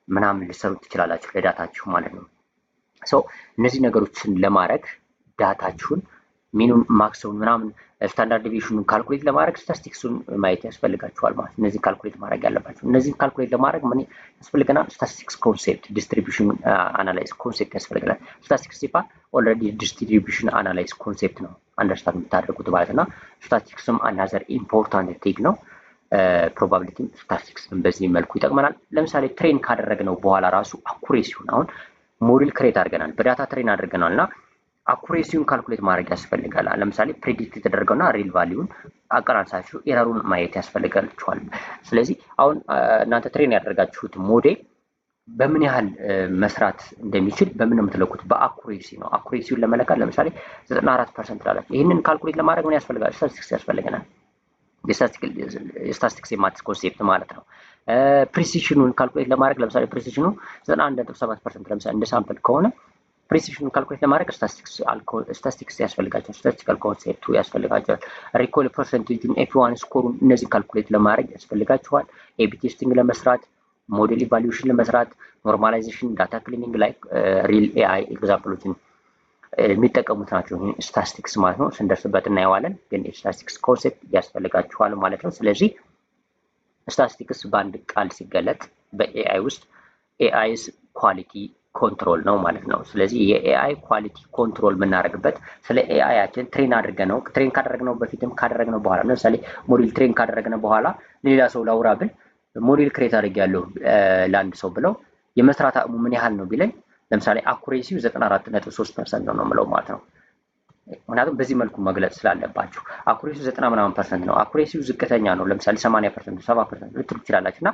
ምናምን ልሰሩ ትችላላችሁ ለዳታችሁ ማለት ነው። ሶ እነዚህ ነገሮችን ለማድረግ ዳታችሁን ሚኑን፣ ማክሲሙን ምናምን ስታንዳርድ ዲቪዬሽኑን ካልኩሌት ለማድረግ ስታቲስቲክሱን ማየት ያስፈልጋችኋል ማለት ነው። እነዚህ ካልኩሌት ማድረግ ያለባችሁ እነዚህን ካልኩሌት ለማድረግ ምን ያስፈልገናል? ስታቲስቲክስ ኮንሴፕት፣ ዲስትሪቢዩሽን አናላይዝ ኮንሴፕት ያስፈልገናል። ስታቲስቲክስ ሲባል ኦልሬዲ ዲስትሪቢዩሽን አናላይዝ ኮንሴፕት ነው አንደርስታንድ የምታደርጉት ማለት እና ስታቲስቲክስም አናዘር ኢምፖርታንት ቲግ ነው። ፕሮባቢሊቲም ስታቲስቲክስን በዚህ መልኩ ይጠቅመናል። ለምሳሌ ትሬን ካደረግነው በኋላ ራሱ አኩሬሲውን አሁን ሞዴል ክሬት አድርገናል፣ በዳታ ትሬን አድርገናል እና አኩሬሲውን ካልኩሌት ማድረግ ያስፈልጋል። ለምሳሌ ፕሬዲክት የተደረገውና ሪል ቫሊዩን አቀራንሳችሁ ኤረሩን ማየት ያስፈልጋችኋል። ስለዚህ አሁን እናንተ ትሬን ያደረጋችሁት ሞዴል በምን ያህል መስራት እንደሚችል በምን ነው የምትለኩት? በአኩሬሲ ነው። አኩሬሲውን ለመለካት ለምሳሌ 94% ላላችሁ ይህንን ካልኩሌት ለማድረግ ምን ያስፈልጋል? ስታቲስቲክስ ያስፈልገናል። የስታቲስቲክስ የማትስ ኮንሴፕት ማለት ነው። ፕሪሲሽኑን ካልኩሌት ለማድረግ ለምሳሌ ፕሪሲሽኑ 91.7% ለምሳሌ እንደ ሳምፕል ከሆነ ፕሪሲሽኑን ካልኩሌት ለማድረግ ስታቲስቲክስ ያስፈልጋቸዋል። ስታቲስቲካል ኮንሴፕቱ ያስፈልጋቸዋል። ሪኮል ፐርሰንቴጁን፣ ኤፍ1 ስኮሩን እነዚህን ካልኩሌት ለማድረግ ያስፈልጋቸዋል። ኤቢ ቴስቲንግ ለመስራት፣ ሞዴል ኢቫሉዌሽን ለመስራት፣ ኖርማላይዜሽን፣ ዳታ ክሊኒንግ ላይ ሪል ኤአይ ኤግዛምፕሎችን የሚጠቀሙት ናቸው። ስታቲስቲክስ ማለት ነው። ስንደርስበት እናየዋለን። ግን የስታቲስቲክስ ኮንሴፕት ያስፈልጋችኋል ማለት ነው። ስለዚህ ስታቲስቲክስ በአንድ ቃል ሲገለጥ በኤአይ ውስጥ ኤአይስ ኳሊቲ ኮንትሮል ነው ማለት ነው። ስለዚህ የኤአይ ኳሊቲ ኮንትሮል የምናደርግበት ስለ ኤአይያችን ትሬን ካደረግነው በፊትም ካደረግነው በኋላ ለምሳሌ ሞዴል ትሬን ካደረግነው በኋላ ሌላ ሰው ላውራ ብል ሞዴል ክሬት አድርጌያለሁ ለአንድ ሰው ብለው የመስራት አቅሙ ምን ያህል ነው ቢለኝ ለምሳሌ አኩሬሲው 94.3% ነው የምለው ማለት ነው። ምክንያቱም በዚህ መልኩ መግለጽ ስላለባችሁ አኩሬሲው 90% ነው። አኩሬሲው ዝቅተኛ ነው ለምሳሌ 80% 70% ልትሉ ትችላላችሁ እና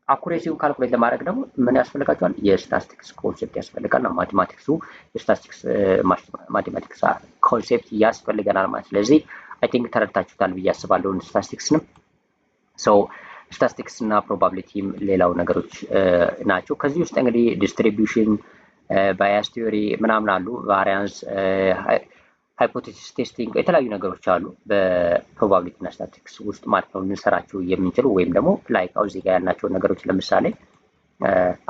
አኩሬሲውን ካልኩሌት ለማድረግ ደግሞ ምን ያስፈልጋችኋል? የስታቲስቲክስ ኮንሴፕት ያስፈልጋል ነው። የስታቲስቲክስ ማቴማቲክስ ኮንሴፕት ያስፈልገናል ማለት። ስለዚህ አይ ቲንክ ተረድታችሁታል ብዬ አስባለሁ ስታቲስቲክስንም። ሶ ስታቲስቲክስ እና ፕሮባቢሊቲም ሌላው ነገሮች ናቸው። ከዚህ ውስጥ እንግዲህ ዲስትሪቢዩሽን፣ ባያስ ቲዮሪ ምናምን አሉ፣ ቫሪያንስ፣ ሃይፖቴሲስ ቴስቲንግ የተለያዩ ነገሮች አሉ በፕሮባቢሊቲ እና ስታቲስቲክስ ውስጥ ማለት ነው ልንሰራቸው የምንችሉ ወይም ደግሞ ላይክ እዚህ ጋር ያልናቸው ነገሮች ለምሳሌ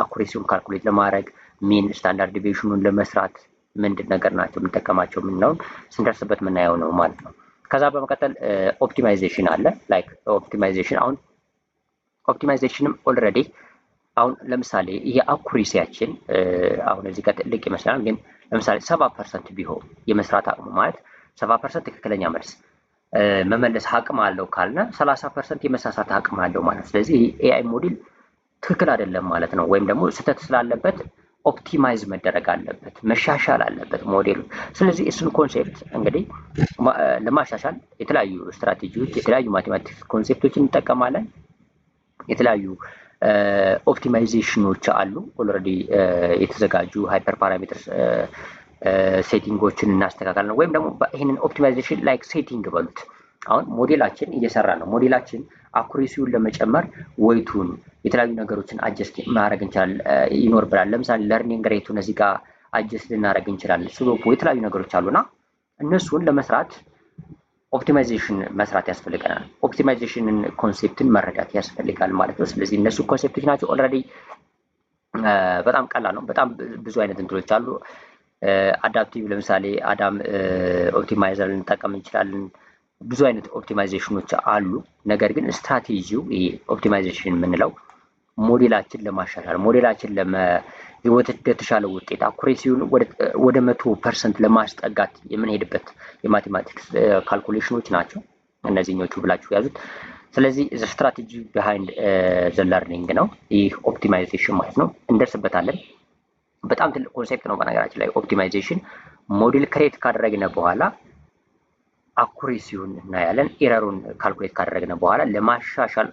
አኩሬሲውን ካልኩሌት ለማድረግ ሚን፣ ስታንዳርድ ዲቪዬሽኑን ለመስራት ምንድን ነገር ናቸው የምንጠቀማቸው የምንለውን ስንደርስበት የምናየው ነው ማለት ነው። ከዛ በመቀጠል ኦፕቲማይዜሽን አለ። ላይክ ኦፕቲማይዜሽን አሁን ኦፕቲማይዜሽንም ኦልሬዲ አሁን ለምሳሌ የአኩሬሲያችን አሁን እዚህ ጋር ትልቅ ይመስላል ግን ለምሳሌ 70% ቢሆን የመስራት አቅሙ ማለት 70% ትክክለኛ መልስ መመለስ አቅም አለው ካልነ 30% የመሳሳት አቅም አለው ማለት። ስለዚህ ኤአይ ሞዴል ትክክል አይደለም ማለት ነው። ወይም ደግሞ ስህተት ስላለበት ኦፕቲማይዝ መደረግ አለበት፣ መሻሻል አለበት ሞዴሉ። ስለዚህ እሱን ኮንሴፕት እንግዲህ ለማሻሻል የተለያዩ ስትራቴጂዎች፣ የተለያዩ ማቴማቲክስ ኮንሴፕቶችን እንጠቀማለን። የተለያዩ ኦፕቲማይዜሽኖች አሉ ኦልሬዲ የተዘጋጁ ሃይፐር ፓራሜትርስ ሴቲንጎችን እናስተካክል ነው። ወይም ደግሞ ይሄንን ኦፕቲማይዜሽን ላይክ ሴቲንግ በሉት። አሁን ሞዴላችን እየሰራ ነው። ሞዴላችን አኩሬሲውን ለመጨመር ወይቱን የተለያዩ ነገሮችን አጀስት ማድረግ እንችላለን ይኖርብናል። ለምሳሌ ለርኒንግ ሬቱን እዚህ ጋር አጀስት ልናደርግ እንችላለን። ስሎፑ የተለያዩ ነገሮች አሉና እነሱን ለመስራት ኦፕቲማይዜሽን መስራት ያስፈልገናል። ኦፕቲማይዜሽንን ኮንሴፕትን መረዳት ያስፈልጋል ማለት ነው። ስለዚህ እነሱ ኮንሴፕቶች ናቸው። ኦልሬዲ በጣም ቀላል ነው። በጣም ብዙ አይነት እንትኖች አሉ። አዳፕቲቭ ለምሳሌ አዳም ኦፕቲማይዘር ልንጠቀም እንችላለን። ብዙ አይነት ኦፕቲማይዜሽኖች አሉ። ነገር ግን ስትራቴጂው ይሄ ኦፕቲማይዜሽን የምንለው ሞዴላችን ለማሻሻል ሞዴላችን የተሻለ ውጤት አኩሬሲውን ወደ 100% ለማስጠጋት የምንሄድበት የማቴማቲክስ ካልኩሌሽኖች ናቸው እነዚህኞቹ ብላችሁ ያዙት። ስለዚህ ስትራቴጂ ቢሃይንድ ዘ ለርኒንግ ነው ይህ ኦፕቲማይዜሽን ማለት ነው። እንደርስበታለን። በጣም ትልቅ ኮንሴፕት ነው በነገራችን ላይ ኦፕቲማይዜሽን። ሞዴል ክሬት ካደረግነ በኋላ አኩሬሲውን እናያለን። ኤረሩን ካልኩሌት ካደረግነ በኋላ ለማሻሻል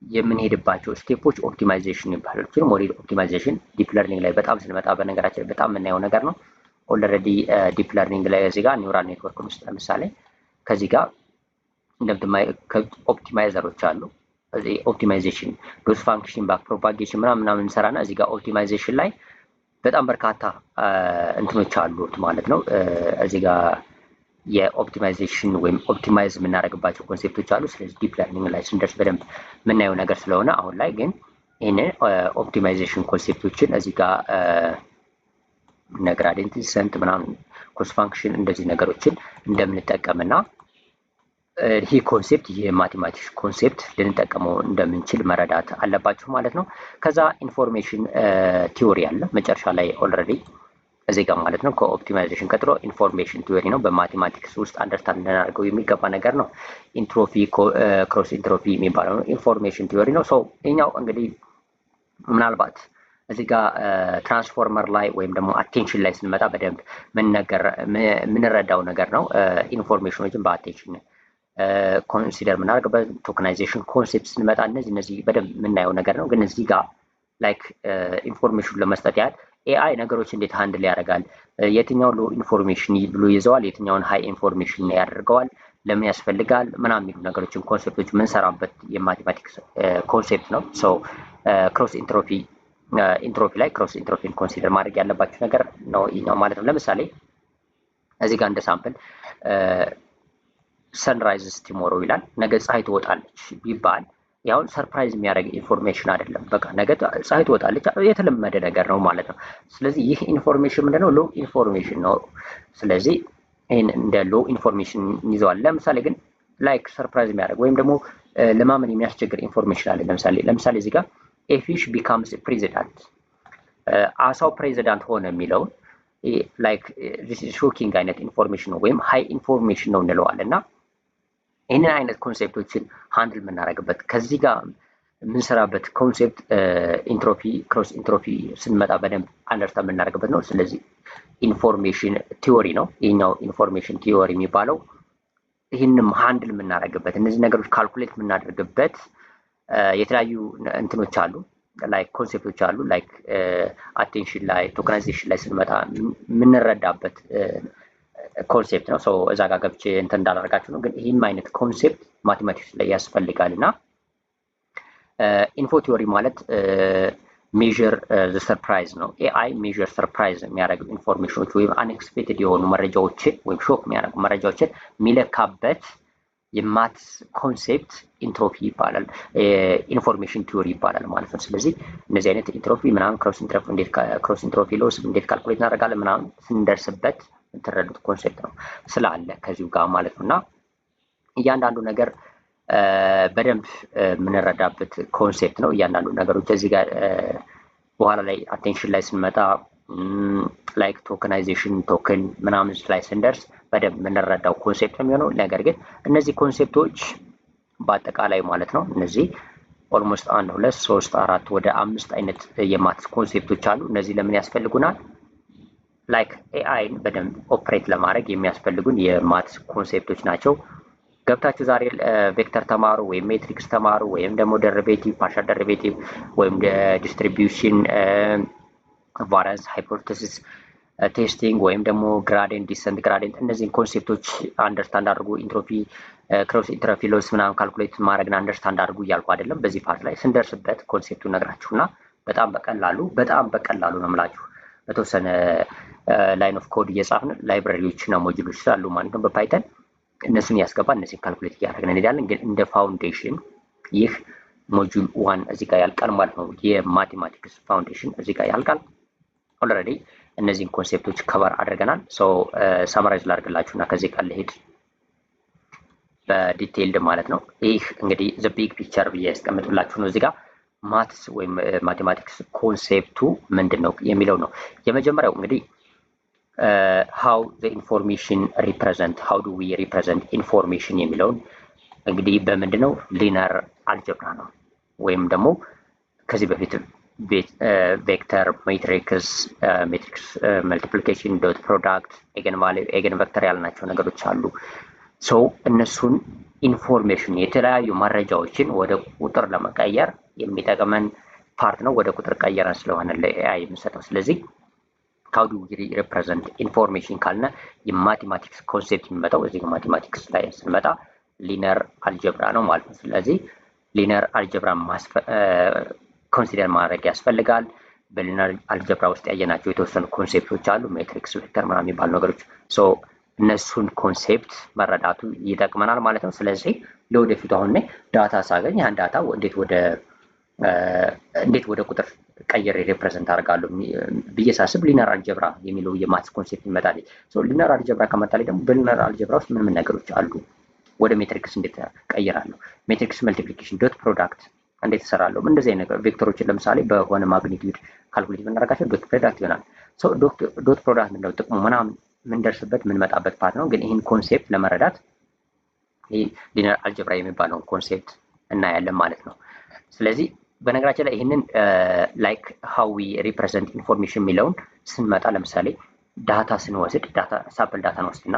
የምንሄድባቸው ስቴፖች ኦፕቲማይዜሽን ይባላሉ። ሞዴል ኦፕቲማይዜሽን ዲፕ ለርኒንግ ላይ በጣም ስንመጣ በነገራችን ላይ በጣም የምናየው ነገር ነው። ኦልሬዲ ዲፕ ለርኒንግ ላይ እዚህ ጋር ኒውራል ኔትወርክ ውስጥ ለምሳሌ ከዚህ ጋር እንደምትመለከቱት ኦፕቲማይዘሮች አሉ። እዚህ ኦፕቲማይዜሽን ሎስ ፋንክሽን ባክ ፕሮፓጌሽን ምናምን እንሰራና እዚህ ጋር ኦፕቲማይዜሽን ላይ በጣም በርካታ እንትኖች አሉት ማለት ነው። እዚህ ጋር የኦፕቲማይዜሽን ወይም ኦፕቲማይዝ የምናደርግባቸው ኮንሴፕቶች አሉ። ስለዚህ ዲፕ ለርኒንግ ላይ ስንደርስ በደንብ የምናየው ነገር ስለሆነ አሁን ላይ ግን ይህንን ኦፕቲማይዜሽን ኮንሴፕቶችን እዚህ ጋር ግራዲየንት ዲሰንት ምናምን ኮስት ፋንክሽን እንደዚህ ነገሮችን እንደምንጠቀምና ይህ ኮንሴፕት የማቴማቲክስ ኮንሴፕት ልንጠቀመው እንደምንችል መረዳት አለባችሁ ማለት ነው። ከዛ ኢንፎርሜሽን ቲዮሪ አለ መጨረሻ ላይ ኦልሬዲ እዚህ ጋር ማለት ነው። ከኦፕቲማይዜሽን ቀጥሎ ኢንፎርሜሽን ቲዮሪ ነው። በማቴማቲክስ ውስጥ አንደርስታንድ ልናደርገው የሚገባ ነገር ነው። ኢንትሮፒ ክሮስ ኢንትሮፒ የሚባለው ነው። ኢንፎርሜሽን ቲዮሪ ነው። ሰው ይኛው እንግዲህ ምናልባት እዚህ ጋር ትራንስፎርመር ላይ ወይም ደግሞ አቴንሽን ላይ ስንመጣ በደንብ የምንረዳው ነገር ነው። ኢንፎርሜሽኖችን በአቴንሽን ኮንሲደር የምናደርግበት ቶከናይዜሽን ኮንሴፕት ስንመጣ እነዚህ በደንብ የምናየው ነገር ነው። ግን እዚህ ጋር ላይክ ኢንፎርሜሽን ለመስጠት ያህል ኤአይ ነገሮች እንዴት ሃንድል ያደርጋል፣ የትኛው ሎ ኢንፎርሜሽን ብሎ ይዘዋል፣ የትኛውን ሃይ ኢንፎርሜሽን ያደርገዋል፣ ለምን ያስፈልጋል ምናምን የሚሉ ነገሮችን ኮንሴፕቶች የምንሰራበት የማቴማቲክስ ኮንሴፕት ነው። ሶ ክሮስ ኢንትሮፒ ላይ ክሮስ ኢንትሮፒን ኮንሲደር ማድረግ ያለባችሁ ነገር ነው ይሄኛው ማለት ነው። ለምሳሌ እዚህ ጋር እንደ ሳምፕል ሰንራይዝስ ቲሞሮ ይላል። ነገ ፀሐይ ትወጣለች ቢባል ያው ሰርፕራይዝ የሚያደርግ ኢንፎርሜሽን አይደለም። በቃ ነገ ፀሐይ ትወጣለች የተለመደ ነገር ነው ማለት ነው። ስለዚህ ይህ ኢንፎርሜሽን ምንድነው? ሎ ኢንፎርሜሽን ነው። ስለዚህ ይህን እንደ ሎ ኢንፎርሜሽን ይዘዋል። ለምሳሌ ግን ላይክ ሰርፕራይዝ የሚያደርግ ወይም ደግሞ ለማመን የሚያስቸግር ኢንፎርሜሽን አለ። ለምሳሌ እዚህ ጋር ኤፊሽ ቢካምስ ፕሬዚዳንት፣ አሳው ፕሬዚዳንት ሆነ የሚለውን ላይክ ዲስ ኢዝ ሾኪንግ አይነት ኢንፎርሜሽን ነው ወይም ሃይ ኢንፎርሜሽን ነው እንለዋለን። እና ይህንን አይነት ኮንሴፕቶችን ሃንድል የምናደርግበት ከዚህ ጋር የምንሰራበት ኮንሴፕት ኢንትሮፒ ክሮስ ኢንትሮፒ ስንመጣ በደንብ አንደርስታንድ የምናደርግበት ነው። ስለዚህ ኢንፎርሜሽን ቲዮሪ ነው ይህኛው ኢንፎርሜሽን ቲዮሪ የሚባለው። ይህንም ሃንድል የምናደርግበት እነዚህ ነገሮች ካልኩሌት የምናደርግበት የተለያዩ እንትኖች አሉ፣ ላይክ ኮንሴፕቶች አሉ። ላይክ አቴንሽን ላይ ቶከናይዜሽን ላይ ስንመጣ የምንረዳበት ኮንሴፕት ነው። ሶ እዛ ጋር ገብቼ እንትን እንዳላደርጋችሁ ነው። ግን ይህም አይነት ኮንሴፕት ማቴማቲክስ ላይ ያስፈልጋል። እና ኢንፎ ቲዮሪ ማለት ሜዥር ዘ ሰርፕራይዝ ነው። ኤአይ ሜዥር ሰርፕራይዝ የሚያደርጉ ኢንፎርሜሽኖች ወይም አንኤክስፔክትድ የሆኑ መረጃዎችን ወይም ሾክ የሚያደርጉ መረጃዎችን የሚለካበት የማትስ ኮንሴፕት ኢንትሮፒ ይባላል፣ ኢንፎርሜሽን ቲዮሪ ይባላል ማለት ነው። ስለዚህ እነዚህ አይነት ኢንትሮፒ ምናምን ክሮስ ኢንትሮፒ ሎስ እንዴት ካልኩሌት እናደርጋለን ምናምን ስንደርስበት የምትረዱት ኮንሴፕት ነው ስላለ ከዚሁ ጋር ማለት ነው። እና እያንዳንዱ ነገር በደንብ የምንረዳበት ኮንሴፕት ነው። እያንዳንዱ ነገሮች እዚህ ጋር በኋላ ላይ አቴንሽን ላይ ስንመጣ ላይክ ቶከናይዜሽን ቶክን ምናምን ላይ ስንደርስ በደንብ የምንረዳው ኮንሴፕት ነው የሚሆነው። ነገር ግን እነዚህ ኮንሴፕቶች በአጠቃላይ ማለት ነው እነዚህ ኦልሞስት 1 2 3 4 ወደ 5 አይነት የማትስ ኮንሴፕቶች አሉ። እነዚህ ለምን ያስፈልጉናል? ላይክ ኤአይን በደንብ ኦፕሬት ለማድረግ የሚያስፈልጉን የማትስ ኮንሴፕቶች ናቸው። ገብታችሁ ዛሬ ቬክተር ተማሩ ወይም ሜትሪክስ ተማሩ ወይም ደግሞ ደሪቬቲቭ ፓርሻል ደሪቬቲቭ ወይም ዲስትሪቢዩሽን ቫሪያንስ ሃይፖቴሲስ ቴስቲንግ ወይም ደግሞ ግራዲየንት ዲሰንት ግራዲየንት እነዚህን ኮንሴፕቶች አንደርስታንድ አድርጉ። ኢንትሮፒ ክሮስ ኢንትሮፒ ሎስ ምናምን ካልኩሌት ማድረግን አንደርስታንድ አድርጉ እያልኩ አይደለም። በዚህ ፓርት ላይ ስንደርስበት ኮንሴፕቱ ነግራችሁና በጣም በቀላሉ ነው የምላችሁ። በተወሰነ ላይን ኦፍ ኮድ እየጻፍን ላይብራሪዎች እና ሞጁሎች ስላሉ ማለት ነው በፓይተን እነሱን ያስገባ እነዚህን ካልኩሌት እያደረግን እንሄዳለን። ግን እንደ ፋውንዴሽን ይህ ሞጁል 1 እዚህ ጋር ያልቃል ማለት ነው። የማቴማቲክስ ፋውንዴሽን እዚህ ጋር ያልቃል። ኦልሬዲ እነዚህን ኮንሴፕቶች ከቨር አድርገናል። ሶ ሰመራይዝ ላድርግላችሁና ከዚህ ጋር ልሄድ በዲቴይልድ ማለት ነው። ይህ እንግዲህ ዘ ቢግ ፒክቸር ብዬ ያስቀምጥላችሁ ነው። እዚህ ጋር ማትስ ወይም ማቴማቲክስ ኮንሴፕቱ ምንድን ነው የሚለው ነው። የመጀመሪያው እንግዲህ ሃው ዘ ኢንፎርሜሽን ሪፕሬዘንት ሃው ዱ ዊ ሪፕሬዘንት ኢንፎርሜሽን የሚለውን እንግዲህ በምንድን ነው ሊነር አልጀብራ ነው ወይም ደግሞ ከዚህ በፊት ቬክተር ሜትሪክስ መልቲፕሊኬሽን ዶት ፕሮዳክት ኤገን ቫልዩ ኤገን ቬክተር ያልናቸው ነገሮች አሉ። ሶ እነሱን ኢንፎርሜሽን የተለያዩ መረጃዎችን ወደ ቁጥር ለመቀየር የሚጠቅመን ፓርት ነው። ወደ ቁጥር ቀየረን ስለሆነ ለኤአይ የምንሰጠው። ስለዚህ ሃው ዱ ዊ ሪፕሬዘንት ኢንፎርሜሽን ካልነ የማቴማቲክስ ኮንሴፕት የሚመጣው እዚህ ማቴማቲክስ ላይ ስንመጣ ሊነር አልጀብራ ነው ማለት ነው። ስለዚህ ሊነር አልጀብራ ኮንሲደር ማድረግ ያስፈልጋል። በሊነር አልጀብራ ውስጥ ያየናቸው የተወሰኑ ኮንሴፕቶች አሉ፣ ሜትሪክስ፣ ቬክተር ምናምን የሚባሉ ነገሮች። ሶ እነሱን ኮንሴፕት መረዳቱ ይጠቅመናል ማለት ነው። ስለዚህ ለወደፊቱ አሁን ዳታ ሳገኝ ያን ዳታ እንዴት ወደ ቁጥር ቀይሬ ሪፕሬዘንት አደርጋለሁ ብዬ ሳስብ ሊነር አልጀብራ የሚለው የማትስ ኮንሴፕት ይመጣል። ሶ ሊነር አልጀብራ ከመጣልኝ ደግሞ በሊነር አልጀብራ ውስጥ ምን ነገሮች አሉ? ወደ ሜትሪክስ እንዴት ቀይራለሁ? ሜትሪክስ መልቲፕሊኬሽን፣ ዶት ፕሮዳክት እንዴት እሰራለሁ? እንደዚህ አይነት ቬክተሮችን ለምሳሌ በሆነ ማግኒቲዩድ ካልኩሌት ብናደርጋቸው ዶት ፕሮዳክት ይሆናል። ሶ ዶት ፕሮዳክት ምንድነው ጥቅሙ ምናምን ምንደርስበት ምንመጣበት ፓርት ነው። ግን ይህን ኮንሴፕት ለመረዳት ይህ ሊነር አልጀብራ የሚባለውን ኮንሴፕት እናያለን ማለት ነው። ስለዚህ በነገራችን ላይ ይህንን ላይክ ሃው ዊ ሪፕሬዘንት ኢንፎርሜሽን የሚለውን ስንመጣ ለምሳሌ ዳታ ስንወስድ ሳምፕል ዳታ እንወስድና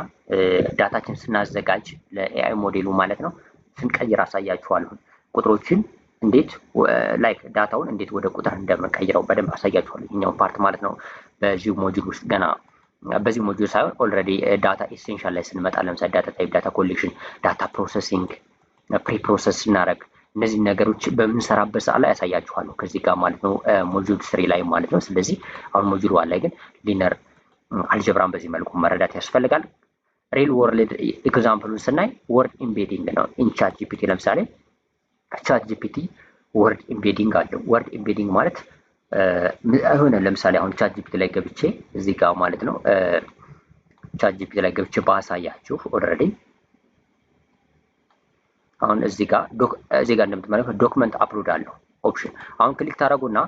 ዳታችን ስናዘጋጅ ለኤአይ ሞዴሉ ማለት ነው ስንቀይር አሳያችኋለሁ። ቁጥሮችን እንዴት ላይክ ዳታውን እንዴት ወደ ቁጥር እንደምንቀይረው በደንብ አሳያችኋለሁ። ይሄኛው ፓርት ማለት ነው በዚሁ ሞጁል ውስጥ ገና በዚህ ሞጁል ሳይሆን ኦልሬዲ ዳታ ኤሴንሻል ላይ ስንመጣ ለምሳሌ ዳታ ታይፕ፣ ዳታ ኮሌክሽን፣ ዳታ ፕሮሰሲንግ፣ ፕሪ ፕሮሰስ ስናደርግ እነዚህ ነገሮች በምንሰራበት ሰዓት ላይ ያሳያችኋለሁ ከዚህ ጋር ማለት ነው ሞጁል 3 ላይ ማለት ነው። ስለዚህ አሁን ሞጁል 1 ላይ ግን ሊነር አልጀብራን በዚህ መልኩ መረዳት ያስፈልጋል። ሪል ወርልድ ኤግዛምፕሉን ስናይ ወርድ ኢምቤዲንግ ነው። ኢን ቻት ጂፒቲ ለምሳሌ ቻት ጂፒቲ ወርድ ኢምቤዲንግ አለው። ወርድ ኢምቤዲንግ ማለት የሆነ ለምሳሌ አሁን ቻት ጂፒቲ ላይ ገብቼ እዚህ ጋር ማለት ነው ቻት ጂፒቲ ላይ ገብቼ ባሳያችሁ ኦልሬዲ አሁን እዚህ ጋር እንደምትመለከቱት ዶክመንት አፕሎድ አለው ኦፕሽን። አሁን ክሊክ ታደርጉና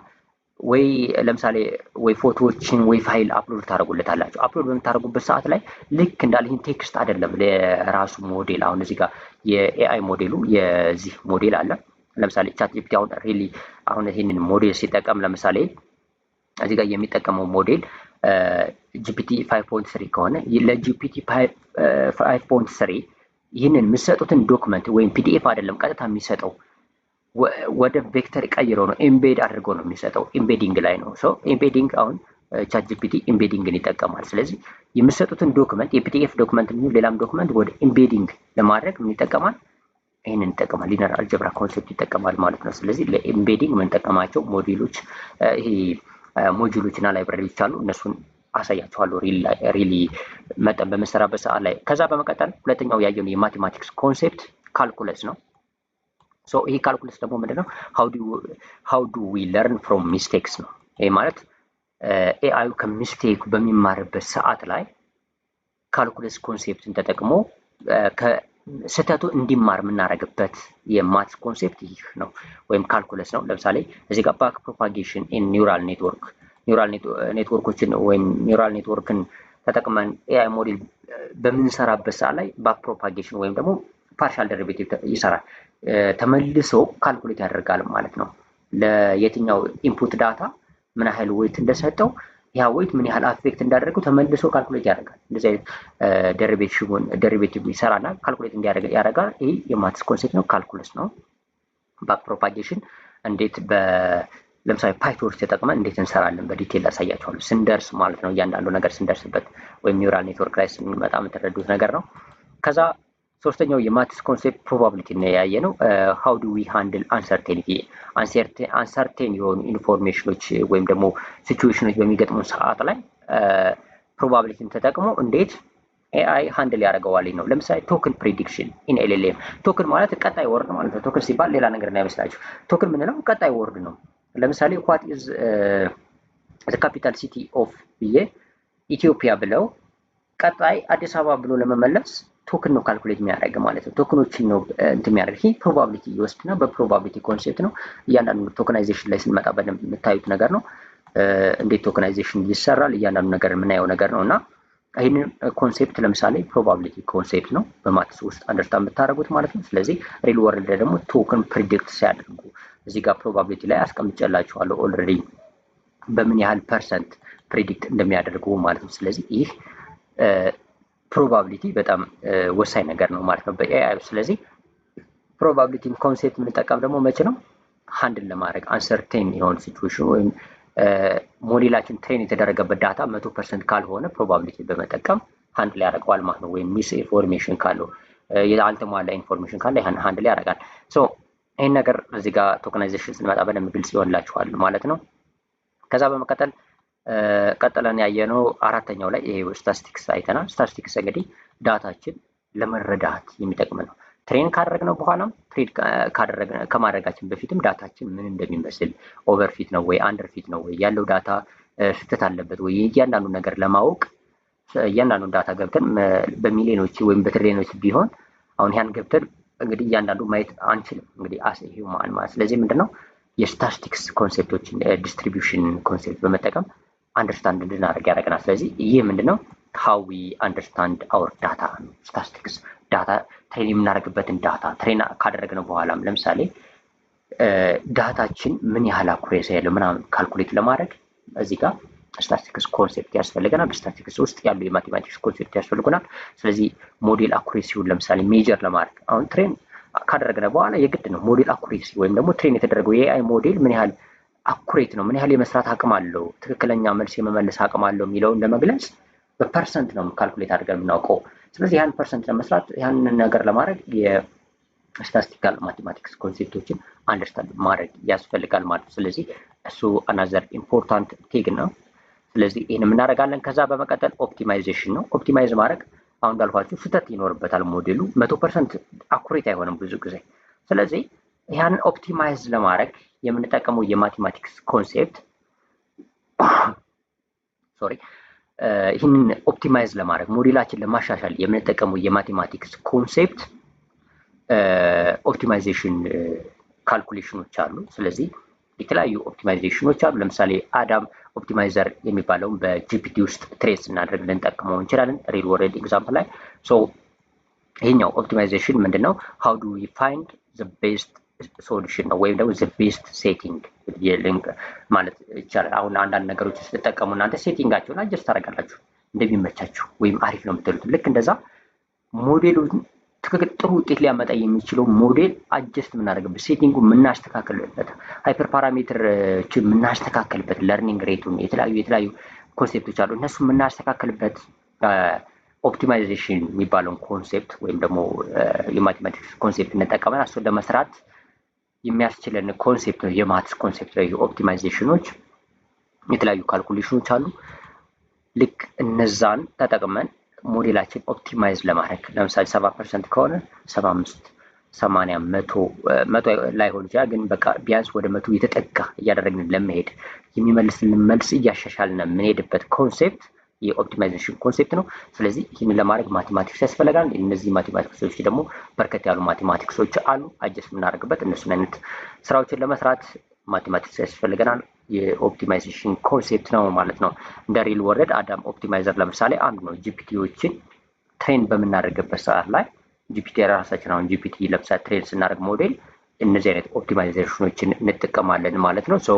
ወይ ለምሳሌ ወይ ፎቶዎችን ወይ ፋይል አፕሎድ ታደርጉለታላችሁ። አፕሎድ በምታደርጉበት ሰዓት ላይ ልክ እንዳለ ይህን ቴክስት አይደለም ለራሱ ሞዴል። አሁን እዚህ ጋር የኤአይ ሞዴሉ የዚህ ሞዴል አለ። ለምሳሌ ቻት ጂፒቲ አሁን ይህንን ሞዴል ሲጠቀም ለምሳሌ እዚህ ጋር የሚጠቀመው ሞዴል ጂፒቲ 5.3 ከሆነ ለጂፒቲ 5.3 ይህንን የምትሰጡትን ዶክመንት ወይም ፒዲኤፍ አይደለም ቀጥታ የሚሰጠው ወደ ቬክተር ቀይረው ነው ኤምቤድ አድርገው ነው የሚሰጠው። ኤምቤዲንግ ላይ ነው። ሶ ኤምቤዲንግ አሁን ቻት ጂፒቲ ኤምቤዲንግን ይጠቀማል። ስለዚህ የምትሰጡትን ዶክመንት የፒዲኤፍ ዶክመንት የሚሆን ሌላም ዶክመንት ወደ ኤምቤዲንግ ለማድረግ ምን ይጠቀማል? ይህንን ይጠቀማል። ሊነር አልጀብራ ኮንሴፕት ይጠቀማል ማለት ነው። ስለዚህ ለኤምቤዲንግ የምንጠቀማቸው ሞዴሎች ይሄ ሞጁሎች እና ላይብራሪዎች አሉ። እነሱን አሳያችኋለሁ ሪሊ መጠን በመሰራበት ሰዓት ላይ። ከዛ በመቀጠል ሁለተኛው ያየነው የማቴማቲክስ ኮንሴፕት ካልኩለስ ነው። ሶ ይሄ ካልኩለስ ደግሞ ምንድነው? ሃው ዱ ዊ ለርን ፍሮም ሚስቴክስ ነው። ይሄ ማለት ኤአዩ ከሚስቴክ በሚማርበት ሰዓት ላይ ካልኩለስ ኮንሴፕትን ተጠቅሞ ከስህተቱ እንዲማር የምናደርግበት የማትስ ኮንሴፕት ይህ ነው ወይም ካልኩለስ ነው። ለምሳሌ እዚህ ጋር ባክ ፕሮፓጌሽን ኢን ኒውራል ኔትወርክ ኔትወርኮችን ወይም ኒውራል ኔትወርክን ተጠቅመን ኤአይ ሞዴል በምንሰራበት ሰዓት ላይ ባክ ፕሮፓጌሽን ወይም ደግሞ ፓርሻል ደሪቬቲቭ ይሰራል። ተመልሶ ካልኩሌት ያደርጋል ማለት ነው። ለየትኛው ኢንፑት ዳታ ምን ያህል ዌይት እንደሰጠው ያ ዌይት ምን ያህል አፌክት እንዳደረገው ተመልሶ ካልኩሌት ያደርጋል። እንደዚህ አይነት ደሪቬቲቭ ይሰራና ካልኩሌት ያደርጋል። ይሄ የማትስ ኮንሴፕት ነው፣ ካልኩለስ ነው። ባክ ፕሮፓጌሽን እንዴት ለምሳሌ ፓይቶርች ተጠቅመን እንዴት እንሰራለን በዲቴል አሳያችኋለሁ ስንደርስ ማለት ነው። እያንዳንዱ ነገር ስንደርስበት ወይም ኒውራል ኔትወርክ ላይ ስንመጣ የምትረዱት ነገር ነው። ከዛ ሶስተኛው የማትስ ኮንሴፕት ፕሮባቢሊቲ ነው ያየነው። ሃው ዱ ዊ ሃንድል አንሰርቴኒቲ አንሰርቴን የሆኑ ኢንፎርሜሽኖች ወይም ደግሞ ሲቹዌሽኖች በሚገጥሙ ሰዓት ላይ ፕሮባቢሊቲን ተጠቅሞ እንዴት ኤአይ ሃንድል ያደርገዋል ነው። ለምሳሌ ቶክን ፕሪዲክሽን ኢን ኤልኤልኤም። ቶክን ማለት ቀጣይ ወርድ ማለት ነው። ቶክን ሲባል ሌላ ነገር እንዳይመስላችሁ። ቶክን ምንለው ቀጣይ ወርድ ነው። ለምሳሌ ዋት ኢዝ ዘ ካፒታል ሲቲ ኦፍ ብዬ ኢትዮጵያ ብለው ቀጣይ አዲስ አበባ ብሎ ለመመለስ ቶክን ነው ካልኩሌት የሚያደርግ ማለት ነው። ቶክኖችን ነው እንትን የሚያደርግ። ይሄ ፕሮባቢሊቲ ይወስድና በፕሮባቢሊቲ ኮንሴፕት ነው። እያንዳንዱ ቶከናይዜሽን ላይ ስንመጣ በደንብ የምታዩት ነገር ነው። እንዴት ቶከናይዜሽን ይሰራል እያንዳንዱ ነገር የምናየው ነገር ነው እና ይህንን ኮንሴፕት ለምሳሌ ፕሮባቢሊቲ ኮንሴፕት ነው በማትስ ውስጥ አንደርስታንድ የምታደርጉት ማለት ነው። ስለዚህ ሪል ወርልድ ላይ ደግሞ ቶክን ፕሪዲክት ሲያደርጉ እዚህ ጋር ፕሮባቢሊቲ ላይ አስቀምጬላችኋለሁ ኦልሬዲ በምን ያህል ፐርሰንት ፕሪዲክት እንደሚያደርጉ ማለት ነው። ስለዚህ ይህ ፕሮባቢሊቲ በጣም ወሳኝ ነገር ነው ማለት ነው በኤአይ። ስለዚህ ፕሮባቢሊቲን ኮንሴፕት የምንጠቀም ደግሞ መቼ ነው? ሃንድል ለማድረግ አንሰርቴን የሆነ ሲቹዌሽን ወይም ሞዴላችን ትሬን የተደረገበት ዳታ 100% ካልሆነ ፕሮባቢሊቲ በመጠቀም ሃንድል ያደርገዋል ማለት ነው። ወይም ሚስ ኢንፎርሜሽን ካለው ያልተሟላ ኢንፎርሜሽን ካለ ያን ሃንድል ያደርጋል። ሶ ይሄን ነገር እዚህ ጋር ቶከናይዜሽን ስንመጣ በደንብ ግልጽ ይሆንላችኋል ማለት ነው። ከዛ በመቀጠል ቀጥለን ያየነው አራተኛው ላይ ይሄ ስታቲስቲክስ አይተናል። ስታቲስቲክስ እንግዲህ ዳታችን ለመረዳት የሚጠቅም ነው። ትሬን ካደረግነው በኋላም ትሬድ ከማድረጋችን በፊትም ዳታችን ምን እንደሚመስል ኦቨርፊት ነው ወይ አንደርፊት ነው ወይ ያለው ዳታ ስህተት አለበት ወይ እያንዳንዱ ነገር ለማወቅ እያንዳንዱ ዳታ ገብተን በሚሊዮኖች ወይም በትሪሊዮኖች ቢሆን አሁን ያን ገብተን እንግዲህ እያንዳንዱ ማየት አንችልም እንግዲህ አስ ሂውማን ማለት። ስለዚህ ምንድነው የስታቲስቲክስ ኮንሴፕቶችን ዲስትሪቢዩሽን ኮንሴፕት በመጠቀም አንደርስታንድ እንድናደርግ ያደርገናል። ስለዚህ ይህ ምንድነው how we understand our data ስታቲስቲክስ ዳታ ትሬን የምናደርግበትን ዳታ ትሬን ካደረግነው በኋላም ለምሳሌ ዳታችን ምን ያህል አኩሬሲ ያለው ምናምን ካልኩሌት ለማድረግ እዚህ ጋር ስታቲስቲክስ ኮንሴፕት ያስፈልገናል። በስታቲስቲክስ ውስጥ ያሉ የማቴማቲክስ ኮንሴፕት ያስፈልጉናል። ስለዚህ ሞዴል አኩሬሲውን ለምሳሌ ሜጀር ለማድረግ አሁን ትሬን ካደረግነው በኋላ የግድ ነው ሞዴል አኩሬሲ ወይም ደግሞ ትሬን የተደረገው የኤአይ ሞዴል ምን ያህል አኩሬት ነው፣ ምን ያህል የመስራት አቅም አለው፣ ትክክለኛ መልስ የመመለስ አቅም አለው የሚለውን ለመግለጽ በፐርሰንት ነው ካልኩሌት አድርገን የምናውቀው። ስለዚህ ያን ፐርሰንት ለመስራት ያንን ነገር ለማድረግ የስታቲስቲካል ማቴማቲክስ ኮንሴፕቶችን አንደርስታንድ ማድረግ ያስፈልጋል ማለት ነው። ስለዚህ እሱ አናዘር ኢምፖርታንት ቴግ ነው። ስለዚህ ይህን የምናደርጋለን። ከዛ በመቀጠል ኦፕቲማይዜሽን ነው። ኦፕቲማይዝ ማድረግ አሁን እንዳልኳችሁ ስህተት ይኖርበታል። ሞዴሉ 100% አኩሬት አይሆንም ብዙ ጊዜ። ስለዚህ ያንን ኦፕቲማይዝ ለማድረግ የምንጠቀመው የማቴማቲክስ ኮንሴፕት ይህንን ኦፕቲማይዝ ለማድረግ ሞዴላችን ለማሻሻል የምንጠቀመው የማቴማቲክስ ኮንሴፕት ኦፕቲማይዜሽን ካልኩሌሽኖች አሉ። ስለዚህ የተለያዩ ኦፕቲማይዜሽኖች አሉ። ለምሳሌ አዳም ኦፕቲማይዘር የሚባለውን በጂፒቲ ውስጥ ትሬስ እናደርግ ልንጠቀመው እንችላለን። ሪል ወርልድ ኤግዛምፕል ላይ ይሄኛው ኦፕቲማይዜሽን ምንድነው? ሃው ዱ ዊ ፋይንድ ዘ ቤስት ሶሉሽን ነው ወይም ደግሞ ዘ ቤስት ሴቲንግ ማለት ይቻላል። አሁን አንዳንድ ነገሮች ስትጠቀሙ እናንተ ሴቲንጋቸውን አጀስት ታደርጋላችሁ እንደሚመቻችሁ ወይም አሪፍ ነው የምትሉት። ልክ እንደዛ ሞዴሉን ትክክል ጥሩ ውጤት ሊያመጣ የሚችለው ሞዴል አጀስት የምናደርግበት ሴቲንጉ የምናስተካክልበት ሃይፐር ፓራሜትሮችን የምናስተካክልበት ለርኒንግ ሬቱን የተለያዩ ኮንሴፕቶች አሉ። እነሱ የምናስተካክልበት ኦፕቲማይዜሽን የሚባለውን ኮንሴፕት ወይም ደግሞ የማቴማቲክስ ኮንሴፕት እንጠቀመን እሱን ለመስራት የሚያስችለን ኮንሴፕት ነው። የማትስ ኮንሴፕት ላይ ኦፕቲማይዜሽኖች የተለያዩ ካልኩሌሽኖች አሉ። ልክ እነዛን ተጠቅመን ሞዴላችን ኦፕቲማይዝ ለማድረግ ለምሳሌ 70% ከሆነ 75 80 100 ላይሆን ይችላል፣ ግን በቃ ቢያንስ ወደ 100 የተጠጋ እያደረግን ለመሄድ የሚመልስልን መልስ እያሻሻልን የምንሄድበት ኮንሴፕት የኦፕቲማይዜሽን ኮንሴፕት ነው። ስለዚህ ይህንን ለማድረግ ማቴማቲክስ ያስፈልጋል። እነዚህ ማቴማቲክሶች ደግሞ በርከት ያሉ ማቴማቲክሶች አሉ አጀስት የምናደርግበት። እነሱን አይነት ስራዎችን ለመስራት ማቴማቲክስ ያስፈልገናል። የኦፕቲማይዜሽን ኮንሴፕት ነው ማለት ነው። እንደ ሪል ወርልድ አዳም ኦፕቲማይዘር ለምሳሌ አንዱ ነው። ጂፒቲዎችን ትሬን በምናደርግበት ሰዓት ላይ ጂፒቲ ራሳችን አሁን ጂፒቲ ለምሳሌ ትሬን ስናደርግ ሞዴል እነዚህ አይነት ኦፕቲማይዜሽኖችን እንጠቀማለን ማለት ነው። ሶ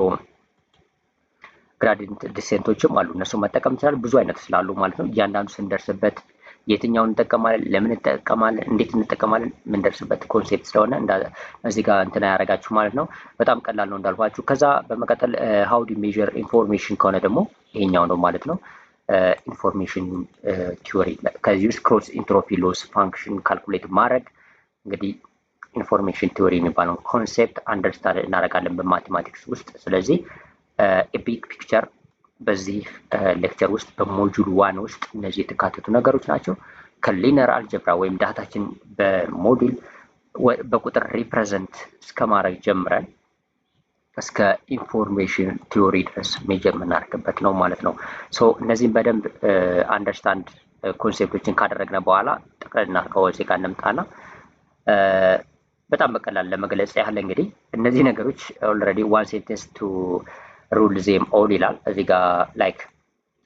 ግራዲየንት ዲሴንቶችም አሉ፣ እነሱ መጠቀም ይችላል። ብዙ አይነት ስላሉ ማለት ነው። እያንዳንዱ ስንደርስበት የትኛውን እንጠቀማለን፣ ለምን እንጠቀማለን፣ እንዴት እንጠቀማለን የምንደርስበት ኮንሴፕት ስለሆነ እዚህ ጋር እንትና ያደርጋችሁ ማለት ነው። በጣም ቀላል ነው እንዳልኳችሁ። ከዛ በመቀጠል ሃው ዱ ሜዥር ኢንፎርሜሽን ከሆነ ደግሞ ይሄኛው ነው ማለት ነው። ኢንፎርሜሽን ቲዮሪ ከዚህ ውስጥ ክሮስ ኢንትሮፒ ሎስ ፋንክሽን ካልኩሌት ማድረግ እንግዲህ ኢንፎርሜሽን ቲዮሪ የሚባለው ኮንሴፕት አንደርስታንድ እናደርጋለን በማቴማቲክስ ውስጥ። ስለዚህ ቢግ ፒክቸር በዚህ ሌክቸር ውስጥ በሞጁል 1 ውስጥ እነዚህ የተካተቱ ነገሮች ናቸው። ከሊነር አልጀብራ ወይም ዳታችን በሞዴል በቁጥር ሪፕሬዘንት እስከ ማድረግ ጀምረን እስከ ኢንፎርሜሽን ቲዮሪ ድረስ ሜጀር የምናደርግበት ነው ማለት ነው። ሶ እነዚህም በደንብ አንደርስታንድ ኮንሴፕቶችን ካደረግነ በኋላ ጠቅለልና ከወልሴ ጋር እንምጣና በጣም በቀላል ለመግለጽ ያህል እንግዲህ እነዚህ ነገሮች ኦልሬዲ ዋን ሴንቴንስ ቱ ሩል ዜም ኦል ይላል። እዚህ ጋር ላይክ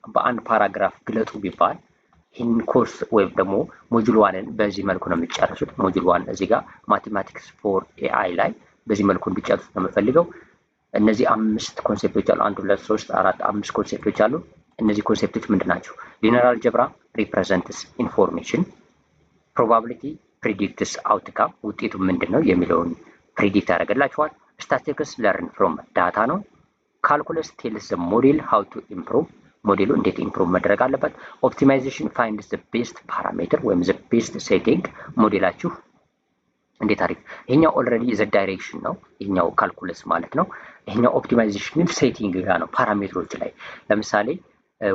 በአንድ ፓራግራፍ ግለጡ ቢባል ይህን ኮርስ ወይም ደግሞ ሞጁል 1ን በዚህ መልኩ ነው የሚጨርሱት። ሞጁል 1 እዚህ ጋር ማቴማቲክስ ፎር ኤአይ ላይ በዚህ መልኩ እንዲጨርሱት ነው የምፈልገው። እነዚህ 5 ኮንሴፕቶች አሉ። 1 2 3 4 5 ኮንሴፕቶች አሉ። እነዚህ ኮንሴፕቶች ምንድን ናቸው? ሊነር አልጀብራ ሪፕሬዘንትስ ኢንፎርሜሽን፣ ፕሮባቢሊቲ ፕሪዲክትስ አውትካም ውጤቱ ምንድን ነው የሚለውን ፕሪዲክት ያደርግላችኋል። ስታቲስቲክስ ለርን ፍሮም ዳታ ነው። ካልኩለስ ቴልስ ዘ ሞዴል ሃው ቱ ኢምፕሩቭ ሞዴሉ እንዴት ኢምፕሩቭ መደረግ አለበት። ኦፕቲማይዜሽን ፋይንድ ዘ ቤስት ፓራሜትር ወይም ዘ ቤስት ሴቲንግ ሞዴላችሁ እንዴት አሪፍ። ይሄኛው ኦልሬዲ ዘ ዳይሬክሽን ነው፣ ይሄኛው ካልኩለስ ማለት ነው። ይሄኛው ኦፕቲማይዜሽን ግን ሴቲንግ ጋር ነው፣ ፓራሜትሮች ላይ ለምሳሌ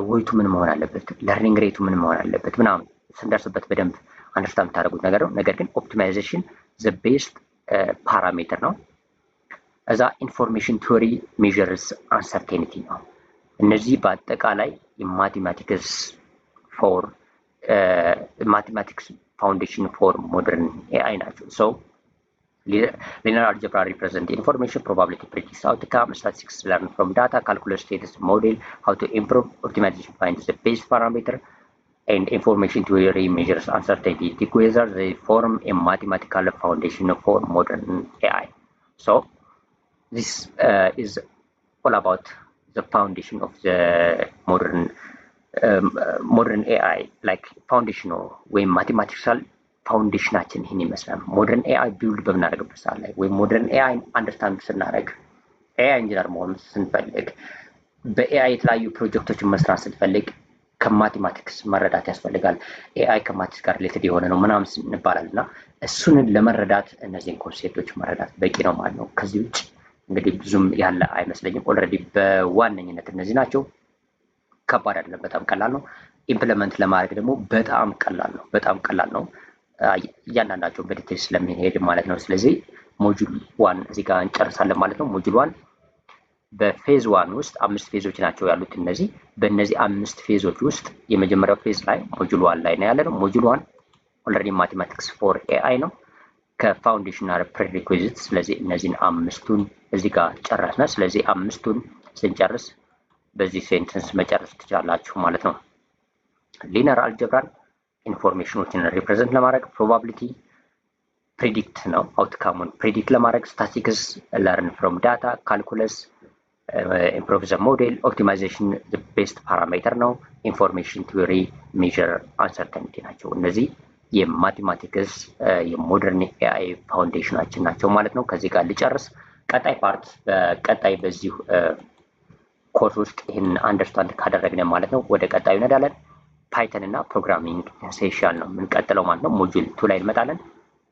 ወይቱ ምን መሆን አለበት፣ ለርኒንግ ሬቱ ምን መሆን አለበት ምናምን ስንደርስበት በደንብ አንደርስታንድ የምታደርጉት ነገር ነው። ነገር ግን ኦፕቲማይዜሽን ዘ ቤስት ፓራሜትር ነው። እዛ ኢንፎርሜሽን ቲዮሪ ሜዥርስ አንሰርቴኒቲ ነው። እነዚህ በአጠቃላይ የማቴማቲክስ ፎር ማቴማቲክስ ፋውንዴሽን ፎር ሞደርን ኤአይ ናቸው። ሶ linear algebra represent information, probability predicts outcome, statistics learn from data, calculus status model, how to improve, optimization finds the base parameter, and information theory measures uncertainty. Together they form a mathematical foundation for modern AI. So this is all about the foundation of the modern AI, like foundational ወይ mathematical ፋውንዴሽናችን ይህን ይመስላል። ሞደርን ኤአይ ቢልድ በምናደርግበት ሰዓት ላይ ወይም ሞደርን ኤአይ አንደርስታንድ ስናደርግ ኤአይ ኢንጂነር መሆን ስንፈልግ በኤአይ የተለያዩ ፕሮጀክቶችን መስራት ስንፈልግ ከማቴማቲክስ መረዳት ያስፈልጋል። ኤአይ ከማቴማቲክስ ጋር ሪሌትድ የሆነ ነው ምናምን እንባላል እና እሱን ለመረዳት እነዚህን ኮንሴፕቶች መረዳት በቂ ነው ማለት ነው። ከዚህ ውጭ እንግዲህ ብዙም ያለ አይመስለኝም። ኦልሬዲ በዋነኝነት እነዚህ ናቸው። ከባድ አይደለም፣ በጣም ቀላል ነው። ኢምፕሊመንት ለማድረግ ደግሞ በጣም ቀላል ነው። እያንዳንዳቸው በዲቴል ስለሚሄድ ማለት ነው። ስለዚህ ሞጁል 1 እዚህ ጋር እንጨርሳለን ማለት ነው። ሞጁል 1 በፌዝ 1 ውስጥ 5 ፌዞች ናቸው ያሉት። እነዚህ በእነዚህ 5 ፌዞች ውስጥ የመጀመሪያው ፌዝ ላይ ሞጁል 1 ላይ ነው ያለነው። ሞጁል 1 ኦልሬዲ ማቴማቲክስ ፎር ኤአይ ነው ከፋውንዴሽናል ፕሪሪኩዊዚት። ስለዚህ እነዚህን 5ቱን እዚህ ጋር ጨረስን። ስለዚህ 5ቱን ስንጨርስ በዚህ ሴንተንስ መጨረስ ትችላላችሁ ማለት ነው። ሊነር አልጀብራን ኢንፎርሜሽኖችን ሪፕሬዘንት ለማድረግ ፕሮባቢሊቲ ፕሪዲክት ነው፣ አውትካሙን ፕሪዲክት ለማድረግ ስታቲስቲክስ ለርን ፍሮም ዳታ፣ ካልኩለስ ኢምፕሩቭ ዘ ሞዴል፣ ኦፕቲማይዜሽን ዘ ቤስት ፓራሜትር ነው፣ ኢንፎርሜሽን ቲዮሪ ሜዥር አንሰርተኒቲ ናቸው። እነዚህ የማቴማቲክስ የሞደርን ኤአይ ፋውንዴሽናችን ናቸው ማለት ነው። ከዚህ ጋር ልጨርስ። ቀጣይ ፓርት በቀጣይ በዚሁ ኮርስ ውስጥ ይህን አንደርስታንድ ካደረግን ማለት ነው ወደ ቀጣዩ እንሄዳለን። ፓይተን እና ፕሮግራሚንግ ሴሽን ነው የምንቀጥለው ማለት ነው። ሞጁል 2 ላይ እንመጣለን።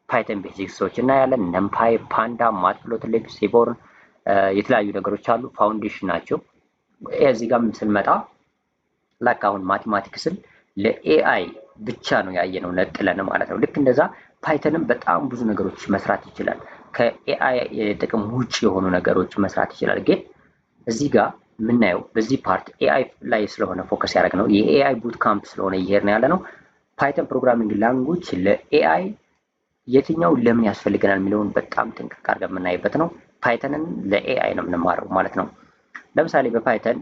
ፓይተን ቤዚክሶች እናያለን። ነምፓይ፣ ፓንዳ፣ ማትፕሎትሊብ፣ ሲቦርን የተለያዩ ነገሮች አሉ። ፋውንዴሽን ናቸው። እዚህ ጋር ስንመጣ ላክ አሁን ማቴማቲክስን ለኤአይ ብቻ ነው ያየነው ነጥለን ማለት ነው። ልክ እንደዛ ፓይተንም በጣም ብዙ ነገሮች መስራት ይችላል። ከኤአይ ጥቅም ውጭ የሆኑ ነገሮች መስራት ይችላል። ግን እዚህ ጋር ምናየው በዚህ ፓርት ኤአይ ላይ ስለሆነ ፎከስ ያደረግነው የኤአይ ቡት ካምፕ ስለሆነ እየሄድን ያለ ነው። ፓይተን ፕሮግራሚንግ ላንጉጅ ለኤአይ የትኛው ለምን ያስፈልገናል የሚለውን በጣም ጥንቅቅ አድርገን የምናይበት ነው። ፓይተንን ለኤአይ ነው የምንማረው ማለት ነው። ለምሳሌ በፓይተን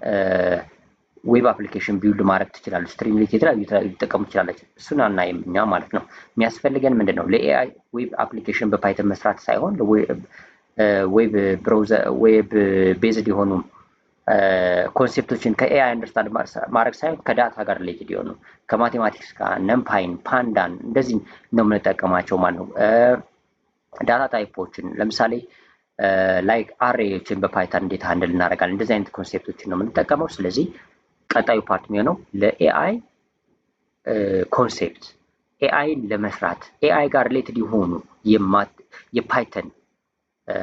ዌብ አፕሊኬሽን ቢልድ ማድረግ ትችላለች። ስትሪምሌት የተለያዩ ሊጠቀሙ ትችላለች። እሱን አናይም እኛ ማለት ነው። የሚያስፈልገን ምንድን ነው? ለኤአይ ዌብ አፕሊኬሽን በፓይተን መስራት ሳይሆን ዌብ ብራውዘር ዌብ ቤዝድ የሆኑ ኮንሴፕቶችን ከኤአይ አንደርስታንድ ማድረግ ሳይሆን ከዳታ ጋር ሪሌትድ የሆኑ ከማቴማቲክስ ጋር ነምፓይን፣ ፓንዳን እንደዚህ ነው የምንጠቀማቸው ማለት ነው። ዳታ ታይፖችን ለምሳሌ ላይክ አሬዎችን በፓይተን እንዴት ሃንድል እናደርጋለን፣ እንደዚህ አይነት ኮንሴፕቶችን ነው የምንጠቀመው። ስለዚህ ቀጣዩ ፓርት የሚሆነው ለኤአይ ኮንሴፕት ኤአይን ለመስራት ኤአይ ጋር ሪሌትድ የሆኑ የፓይተን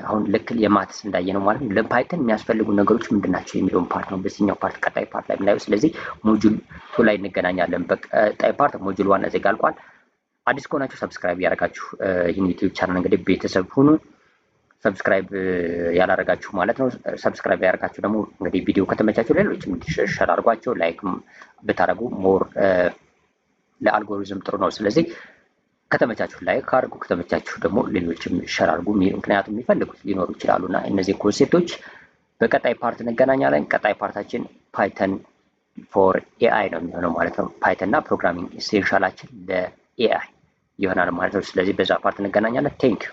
አሁን ልክ የማትስ እንዳየነው ማለት ነው። ለፓይተን የሚያስፈልጉ ነገሮች ምንድናቸው የሚለውን ፓርት ነው በዚህኛው ፓርት ቀጣይ ፓርት ላይ የምናየው። ስለዚህ ሞጁል 2 ላይ እንገናኛለን። በቀጣይ ፓርት ሞጁል 1 እዚህ ጋር አልቋል። አዲስ ከሆናችሁ ሰብስክራይብ ያደረጋችሁ ይህን ዩቲዩብ ቻናል እንግዲህ ቤተሰብ ሁኑ። ሰብስክራይብ ያላደረጋችሁ ማለት ነው። ሰብስክራይብ ያደረጋችሁ ደግሞ እንግዲህ ቪዲዮ ከተመቻችሁ ሌሎችም ሼር አድርጓቸው፣ ላይክ ብታደርጉ ሞር ለአልጎሪዝም ጥሩ ነው። ስለዚህ ከተመቻችሁ ላይክ አድርጉ፣ ከተመቻችሁ ደግሞ ሌሎችም ሼር አድርጉ። ምክንያቱም የሚፈልጉት ሊኖሩ ይችላሉና እነዚህ ኮንሴፕቶች በቀጣይ ፓርት እንገናኛለን። ቀጣይ ፓርታችን ፓይተን ፎር ኤአይ ነው የሚሆነው ማለት ነው። ፓይተን እና ፕሮግራሚንግ ኢሴንሻላችን ለኤአይ ይሆናል ማለት ነው። ስለዚህ በዛ ፓርት እንገናኛለን። ቴንክ ዩ